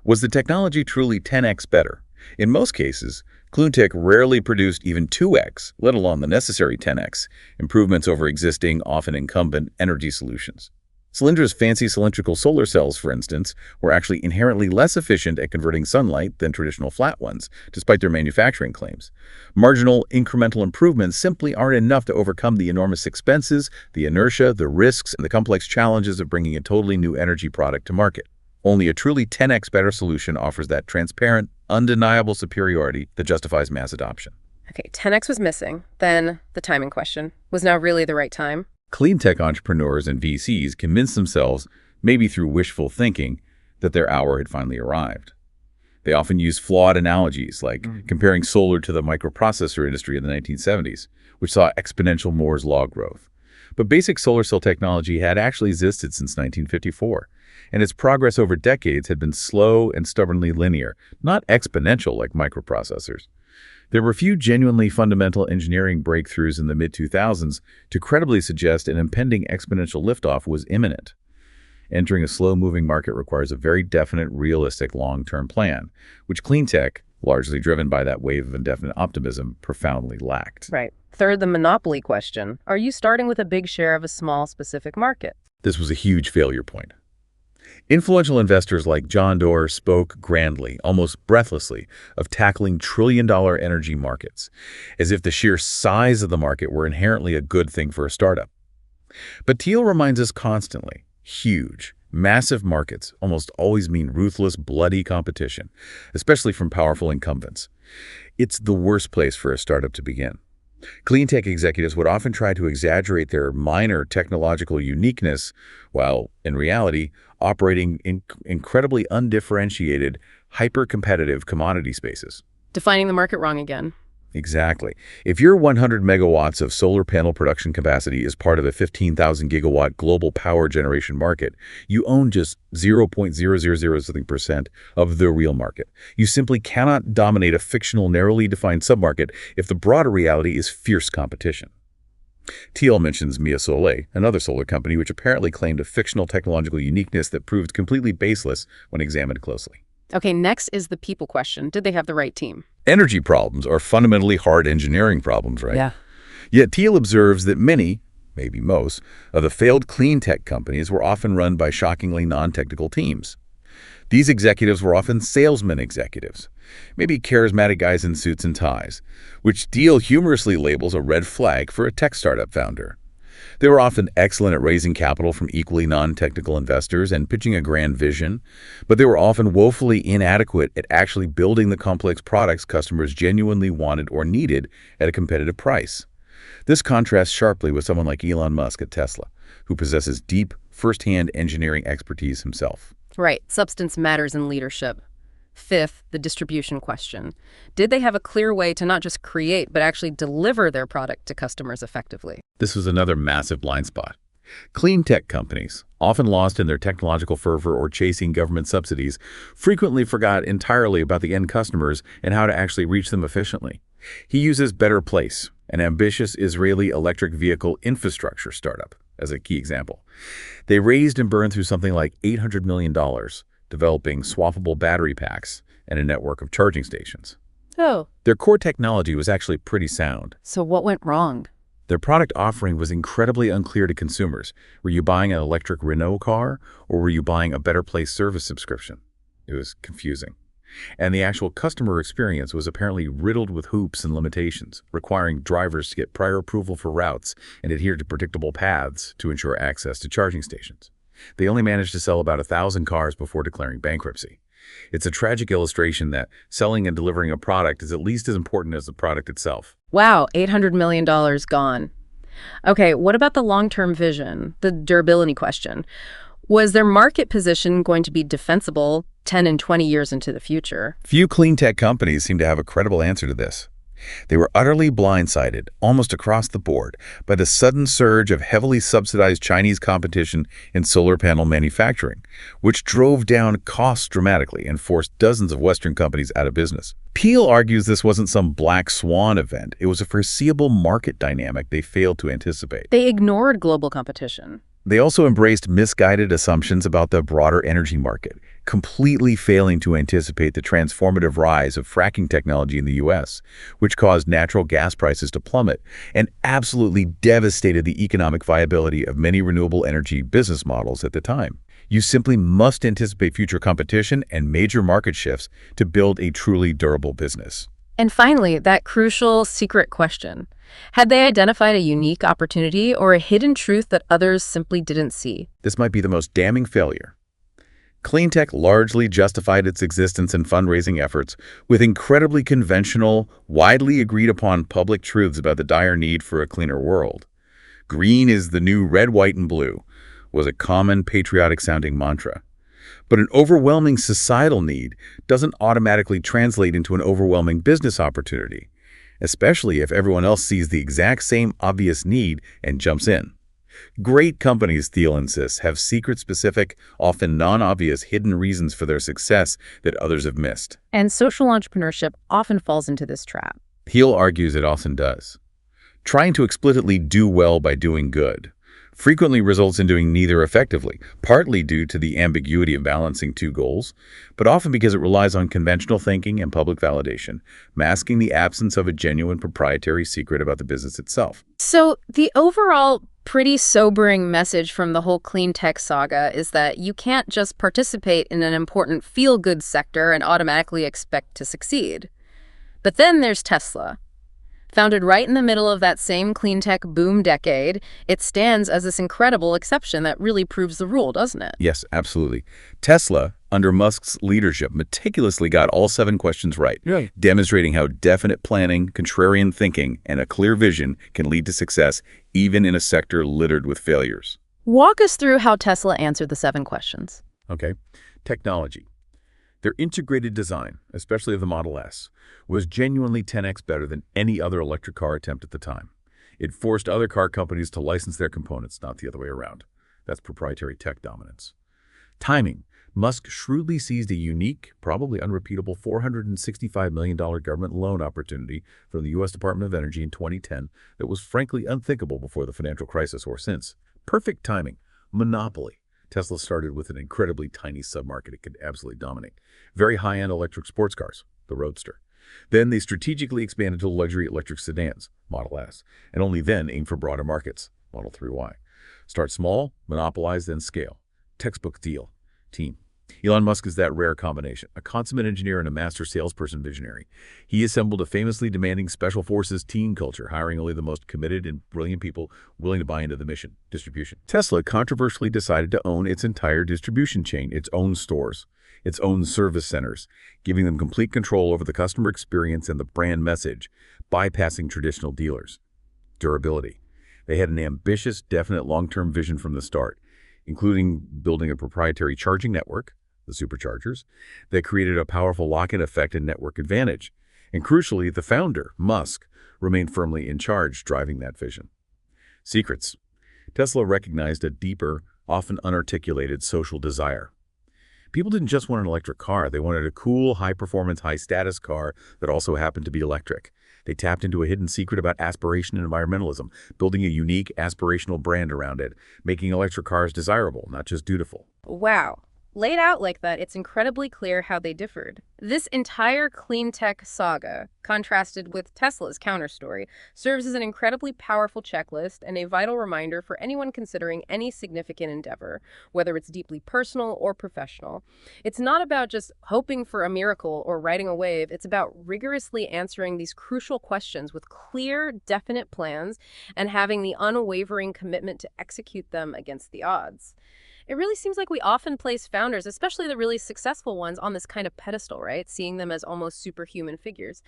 Was the technology truly 10x better? In most cases, clean tech rarely produced even 2x, let alone the necessary 10x, improvements over existing, often incumbent, energy solutions. Solyndra's fancy cylindrical solar cells, for instance, were actually inherently less efficient at converting sunlight than traditional flat ones, despite their manufacturing claims. Marginal, incremental improvements simply aren't enough to overcome the enormous expenses, the inertia, the risks, and the complex challenges of bringing a totally new energy product to market. Only a truly 10x better solution offers that transparent, undeniable superiority that justifies mass adoption. Okay, 10x was missing. Then the timing question. Was now really the right time? Clean tech entrepreneurs and VCs convince themselves maybe through wishful thinking, that their hour had finally arrived. They often use flawed analogies, like comparing solar to the microprocessor industry in the 1970s, which saw exponential Moore's law growth. But basic solar cell technology had actually existed since 1954, and its progress over decades had been slow and stubbornly linear, not exponential like microprocessors. There were few genuinely fundamental engineering breakthroughs in the mid-2000s to credibly suggest an impending exponential liftoff was imminent. Entering a slow-moving market requires a very definite, realistic long-term plan, which clean tech, largely driven by that wave of indefinite optimism, profoundly lacked. Right. Third, the monopoly question. Are you starting with a big share of a small, specific market? This was a huge failure point. Influential investors like John Doerr spoke grandly, almost breathlessly, of tackling trillion-dollar energy markets, as if the sheer size of the market were inherently a good thing for a startup. But Thiel reminds us constantly, huge, massive markets almost always mean ruthless, bloody competition, especially from powerful incumbents. It's the worst place for a startup to begin. Clean tech executives would often try to exaggerate their minor technological uniqueness, while, in reality, operating in incredibly undifferentiated, hyper-competitive commodity spaces. Defining the market wrong again. Exactly. If your 100 megawatts of solar panel production capacity is part of a 15,000 gigawatt global power generation market, you own just 0.000% of the real market. You simply cannot dominate a fictional, narrowly defined submarket if the broader reality is fierce competition. Thiel mentions Mia Solar, another solar company which apparently claimed a fictional technological uniqueness that proved completely baseless when examined closely. Okay, next is the people question. Did they have the right team? Energy problems are fundamentally hard engineering problems, right? Yeah. Yet Thiel observes that many, maybe most, of the failed clean tech companies were often run by shockingly non-technical teams. These executives were often salesman executives, maybe charismatic guys in suits and ties, which Thiel humorously labels a red flag for a tech startup founder. They were often excellent at raising capital from equally non-technical investors and pitching a grand vision, but they were often woefully inadequate at actually building the complex products customers genuinely wanted or needed at a competitive price. This contrasts sharply with someone like Elon Musk at Tesla, who possesses deep, first-hand engineering expertise himself. Right. Substance matters in leadership. Fifth, the distribution question. Did they have a clear way to not just create, but actually deliver their product to customers effectively? This was another massive blind spot. Clean tech companies, often lost in their technological fervor or chasing government subsidies, frequently forgot entirely about the end customers and how to actually reach them efficiently. He uses Better Place, an ambitious Israeli electric vehicle infrastructure startup, as a key example. They raised and burned through something like $800 million, developing swappable battery packs and a network of charging stations. Oh. Their core technology was actually pretty sound. So what went wrong? Their product offering was incredibly unclear to consumers. Were you buying an electric Renault car, or were you buying a Better Place service subscription? It was confusing. And the actual customer experience was apparently riddled with hoops and limitations, requiring drivers to get prior approval for routes and adhere to predictable paths to ensure access to charging stations. They only managed to sell about 1,000 cars before declaring bankruptcy. It's a tragic illustration that selling and delivering a product is at least as important as the product itself. Wow, $800 million gone. Okay, what about the long-term vision, the durability question? Was their market position going to be defensible 10 and 20 years into the future? Few clean tech companies seem to have a credible answer to this. They were utterly blindsided, almost across the board, by the sudden surge of heavily subsidized Chinese competition in solar panel manufacturing, which drove down costs dramatically and forced dozens of Western companies out of business. Thiel argues this wasn't some black swan event. It was a foreseeable market dynamic they failed to anticipate. They ignored global competition. They also embraced misguided assumptions about the broader energy market, completely failing to anticipate the transformative rise of fracking technology in the U.S., which caused natural gas prices to plummet and absolutely devastated the economic viability of many renewable energy business models at the time. You simply must anticipate future competition and major market shifts to build a truly durable business. And finally, that crucial secret question. Had they identified a unique opportunity or a hidden truth that others simply didn't see? This might be the most damning failure. Clean tech largely justified its existence and fundraising efforts with incredibly conventional, widely agreed upon public truths about the dire need for a cleaner world. Green is the new red, white, and blue. was a common patriotic-sounding mantra. But an overwhelming societal need doesn't automatically translate into an overwhelming business opportunity, especially if everyone else sees the exact same obvious need and jumps in. Great companies, Thiel insists, have secret-specific, often non-obvious hidden reasons for their success that others have missed. And social entrepreneurship often falls into this trap. Thiel argues it often does. Trying to explicitly do well by doing good frequently results in doing neither effectively, partly due to the ambiguity of balancing two goals, but often because it relies on conventional thinking and public validation, masking the absence of a genuine proprietary secret about the business itself. So the overall pretty sobering message from the whole clean tech saga is that you can't just participate in an important feel-good sector and automatically expect to succeed. But then there's Tesla. Founded right in the middle of that same clean tech boom decade, it stands as this incredible exception that really proves the rule, doesn't it? Yes, absolutely. Tesla, under Musk's leadership, meticulously got all 7 questions right, demonstrating how definite planning, contrarian thinking, and a clear vision can lead to success, even in a sector littered with failures. Walk us through how Tesla answered the 7 questions. Okay. Technology. Their integrated design, especially of the Model S, was genuinely 10x better than any other electric car attempt at the time. It forced other car companies to license their components, not the other way around. That's proprietary tech dominance. Timing. Musk shrewdly seized a unique, probably unrepeatable $465 million government loan opportunity from the U.S. Department of Energy in 2010 that was frankly unthinkable before the financial crisis or since. Perfect timing. Monopoly. Tesla started with an incredibly tiny submarket it could absolutely dominate. Very high-end electric sports cars, the Roadster. Then they strategically expanded to luxury electric sedans, Model S, and only then aimed for broader markets, Model 3Y. Start small, monopolize, then scale. Textbook deal. Team. Elon Musk is that rare combination, a consummate engineer and a master salesperson visionary. He assembled a famously demanding special forces team culture, hiring only the most committed and brilliant people willing to buy into the mission. Distribution. Tesla controversially decided to own its entire distribution chain, its own stores, its own service centers, giving them complete control over the customer experience and the brand message, bypassing traditional dealers. Durability. They had an ambitious, definite long-term vision from the start, including building a proprietary charging network, the superchargers, that created a powerful lock-in effect and network advantage. And crucially, the founder, Musk, remained firmly in charge, driving that vision. Secrets. Tesla recognized a deeper, often unarticulated social desire. People didn't just want an electric car. They wanted a cool, high-performance, high-status car that also happened to be electric. They tapped into a hidden secret about aspiration and environmentalism, building a unique, aspirational brand around it, making electric cars desirable, not just dutiful. Wow. Laid out like that, it's incredibly clear how they differed. This entire clean tech saga, contrasted with Tesla's counterstory, serves as an incredibly powerful checklist and a vital reminder for anyone considering any significant endeavor, whether it's deeply personal or professional. It's not about just hoping for a miracle or riding a wave. It's about rigorously answering these crucial questions with clear, definite plans and having the unwavering commitment to execute them against the odds. It really seems like we often place founders, especially the really successful ones, on this kind of pedestal, right? Seeing them as almost superhuman figures.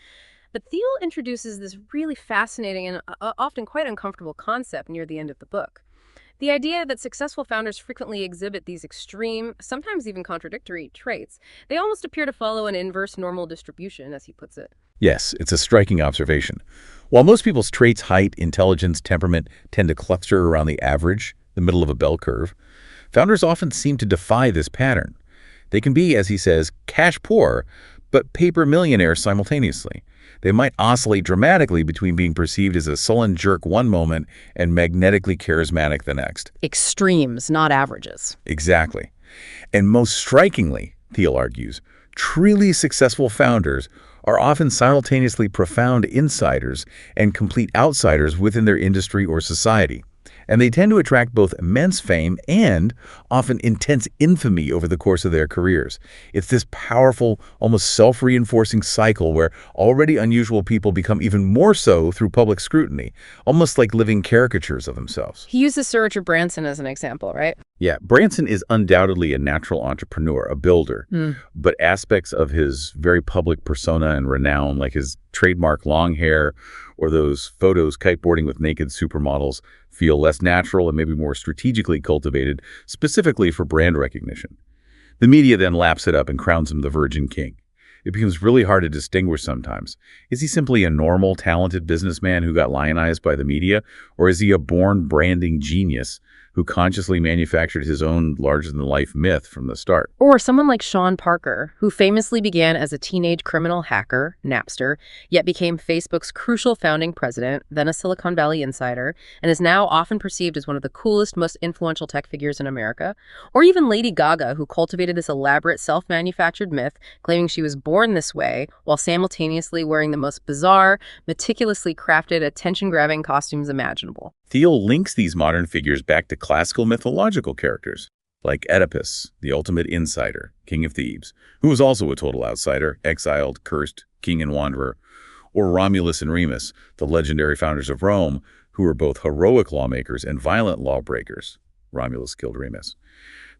But Thiel introduces this really fascinating and often quite uncomfortable concept near the end of the book. The idea that successful founders frequently exhibit these extreme, sometimes even contradictory traits. They almost appear to follow an inverse normal distribution, as he puts it. Yes, it's a striking observation. While most people's traits, height, intelligence, temperament, tend to cluster around the average, the middle of a bell curve, founders often seem to defy this pattern. They can be, as he says, cash poor, but paper millionaires simultaneously. They might oscillate dramatically between being perceived as a sullen jerk one moment and magnetically charismatic the next. Extremes, not averages. Exactly. And most strikingly, Thiel argues, truly successful founders are often simultaneously profound insiders and complete outsiders within their industry or society. And they tend to attract both immense fame and often intense infamy over the course of their careers. It's this powerful, almost self-reinforcing cycle where already unusual people become even more so through public scrutiny, almost like living caricatures of themselves. He uses Sir Richard Branson as an example, right? Yeah, Branson is undoubtedly a natural entrepreneur, a builder, but aspects of his very public persona and renown, like his trademark long hair or those photos kiteboarding with naked supermodels, feel less natural and maybe more strategically cultivated, specifically for brand recognition. The media then laps it up and crowns him the Virgin King. It becomes really hard to distinguish sometimes. Is he simply a normal, talented businessman who got lionized by the media, or is he a born branding genius who consciously manufactured his own larger-than-life myth from the start? Or someone like Sean Parker, who famously began as a teenage criminal hacker, Napster, yet became Facebook's crucial founding president, then a Silicon Valley insider, and is now often perceived as one of the coolest, most influential tech figures in America. Or even Lady Gaga, who cultivated this elaborate self-manufactured myth, claiming she was born this way, while simultaneously wearing the most bizarre, meticulously crafted, attention-grabbing costumes imaginable. Thiel links these modern figures back to classical mythological characters, like Oedipus, the ultimate insider, king of Thebes, who was also a total outsider, exiled, cursed, king and wanderer, or Romulus and Remus, the legendary founders of Rome, who were both heroic lawmakers and violent lawbreakers. Romulus killed Remus.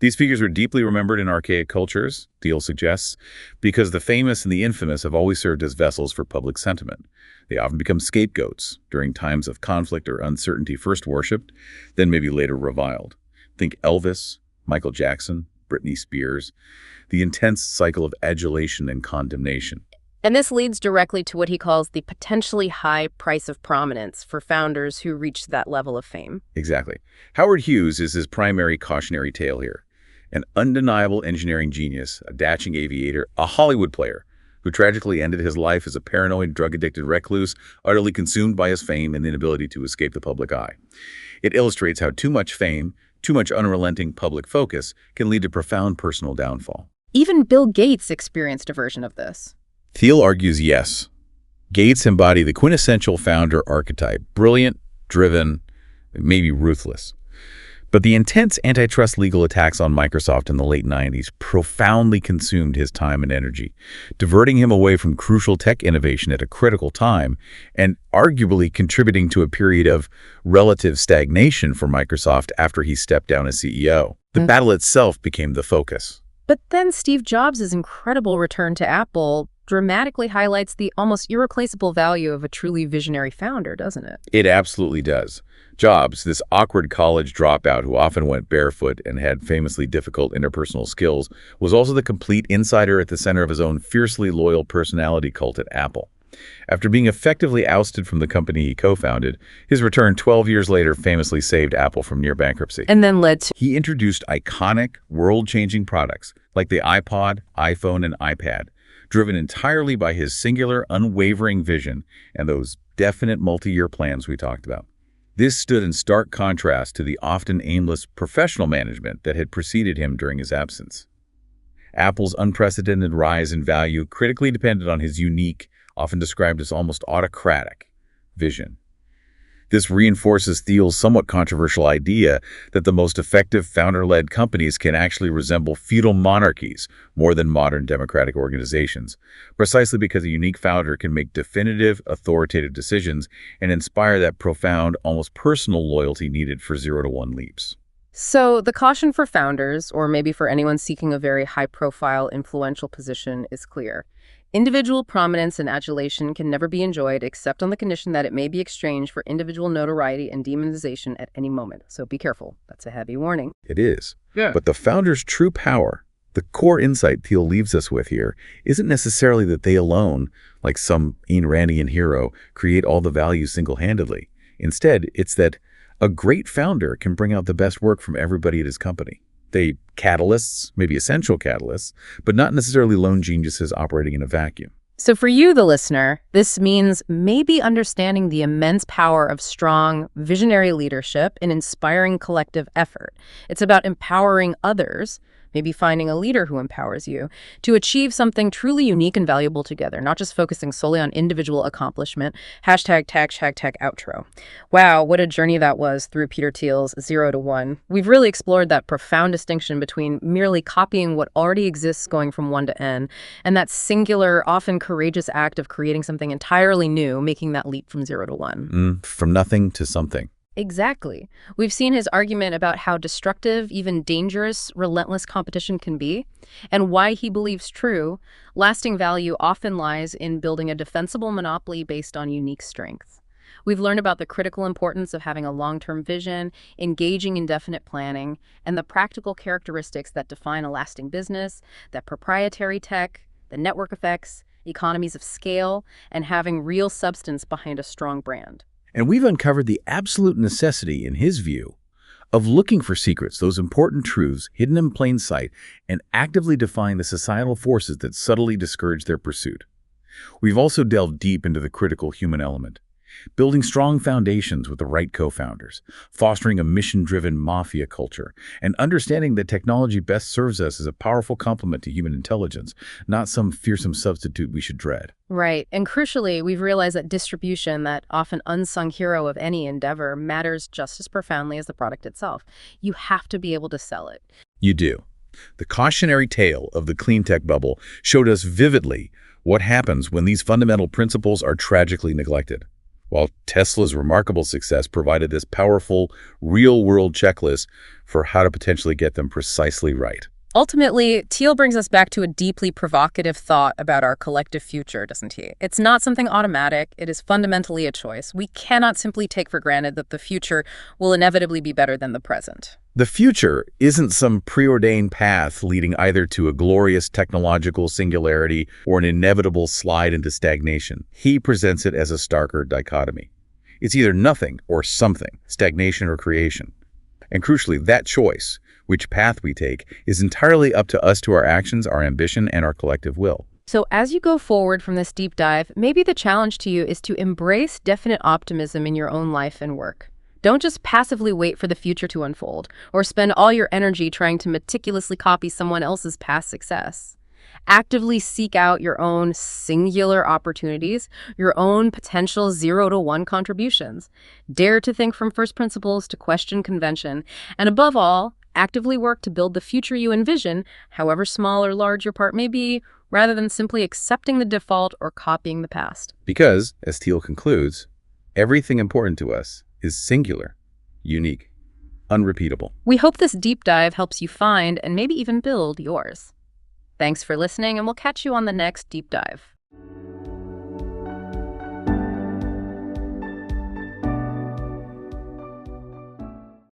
These figures are deeply remembered in archaic cultures, Thiel suggests, because the famous and the infamous have always served as vessels for public sentiment. They often become scapegoats during times of conflict or uncertainty, first worshipped, then maybe later reviled. Think Elvis, Michael Jackson, Britney Spears, the intense cycle of adulation and condemnation. And this leads directly to what he calls the potentially high price of prominence for founders who reach that level of fame. Exactly. Howard Hughes is his primary cautionary tale here. An undeniable engineering genius, a dashing aviator, a Hollywood player, who tragically ended his life as a paranoid, drug-addicted recluse, utterly consumed by his fame and inability to escape the public eye. It illustrates how too much fame, too much unrelenting public focus can lead to profound personal downfall. Even Bill Gates experienced a version of this. Thiel argues yes. Gates embody the quintessential founder archetype, brilliant, driven, maybe ruthless. But the intense antitrust legal attacks on Microsoft in the late 90s profoundly consumed his time and energy, diverting him away from crucial tech innovation at a critical time and arguably contributing to a period of relative stagnation for Microsoft after he stepped down as CEO. The battle itself became the focus. But then Steve Jobs' incredible return to Apple dramatically highlights the almost irreplaceable value of a truly visionary founder, doesn't it? It absolutely does. Jobs, this awkward college dropout who often went barefoot and had famously difficult interpersonal skills, was also the complete insider at the center of his own fiercely loyal personality cult at Apple. After being effectively ousted from the company he co-founded, his return 12 years later famously saved Apple from near bankruptcy. And then led to... He introduced iconic, world-changing products like the iPod, iPhone, and iPad, driven entirely by his singular, unwavering vision and those definite multi-year plans we talked about. This stood in stark contrast to the often aimless professional management that had preceded him during his absence. Apple's unprecedented rise in value critically depended on his unique, often described as almost autocratic, vision. This reinforces Thiel's somewhat controversial idea that the most effective founder-led companies can actually resemble feudal monarchies more than modern democratic organizations, precisely because a unique founder can make definitive, authoritative decisions and inspire that profound, almost personal loyalty needed for 0-to-1 leaps. So the caution for founders, or maybe for anyone seeking a very high-profile, influential position, is clear. Individual prominence and adulation can never be enjoyed except on the condition that it may be exchanged for individual notoriety and demonization at any moment. So be careful. That's a heavy warning. It is. Yeah. But the founder's true power, the core insight Thiel leaves us with here, isn't necessarily that they alone, like some Ayn Randian hero, create all the value single-handedly. Instead, it's that a great founder can bring out the best work from everybody at his company. They catalysts, maybe essential catalysts, but not necessarily lone geniuses operating in a vacuum. So for you, the listener, this means maybe understanding the immense power of strong, visionary leadership and inspiring collective effort. It's about empowering others, maybe finding a leader who empowers you, to achieve something truly unique and valuable together, not just focusing solely on individual accomplishment. #tag, outro. Wow, what a journey that was through Peter Thiel's 0-to-1. We've really explored that profound distinction between merely copying what already exists going from 1 to N, and that singular, often courageous act of creating something entirely new, making that leap from 0 to 1. From nothing to something. Exactly. We've seen his argument about how destructive, even dangerous, relentless competition can be, and why he believes true, lasting value often lies in building a defensible monopoly based on unique strength. We've learned about the critical importance of having a long-term vision, engaging in definite planning, and the practical characteristics that define a lasting business, that proprietary tech, the network effects, economies of scale, and having real substance behind a strong brand. And we've uncovered the absolute necessity, in his view, of looking for secrets, those important truths hidden in plain sight, and actively defying the societal forces that subtly discourage their pursuit. We've also delved deep into the critical human element, building strong foundations with the right co-founders, fostering a mission-driven mafia culture, and understanding that technology best serves us as a powerful complement to human intelligence, not some fearsome substitute we should dread. Right. And crucially, we've realized that distribution, that often unsung hero of any endeavor, matters just as profoundly as the product itself. You have to be able to sell it. You do. The cautionary tale of the clean tech bubble showed us vividly what happens when these fundamental principles are tragically neglected. While Tesla's remarkable success provided this powerful, real-world checklist for how to potentially get them precisely right. Ultimately, Thiel brings us back to a deeply provocative thought about our collective future, doesn't he? It's not something automatic. It is fundamentally a choice. We cannot simply take for granted that the future will inevitably be better than the present. The future isn't some preordained path leading either to a glorious technological singularity or an inevitable slide into stagnation. He presents it as a starker dichotomy. It's either nothing or something, stagnation or creation. And crucially, that choice, which path we take, is entirely up to us, to our actions, our ambition, and our collective will. So as you go forward from this deep dive, maybe the challenge to you is to embrace definite optimism in your own life and work. Don't just passively wait for the future to unfold, or spend all your energy trying to meticulously copy someone else's past success. Actively seek out your own singular opportunities, your own potential 0-to-1 contributions. Dare to think from first principles, to question convention, and above all, actively work to build the future you envision, however small or large your part may be, rather than simply accepting the default or copying the past. Because, as Thiel concludes, everything important to us is singular, unique, unrepeatable. We hope this deep dive helps you find and maybe even build yours. Thanks for listening, and we'll catch you on the next deep dive.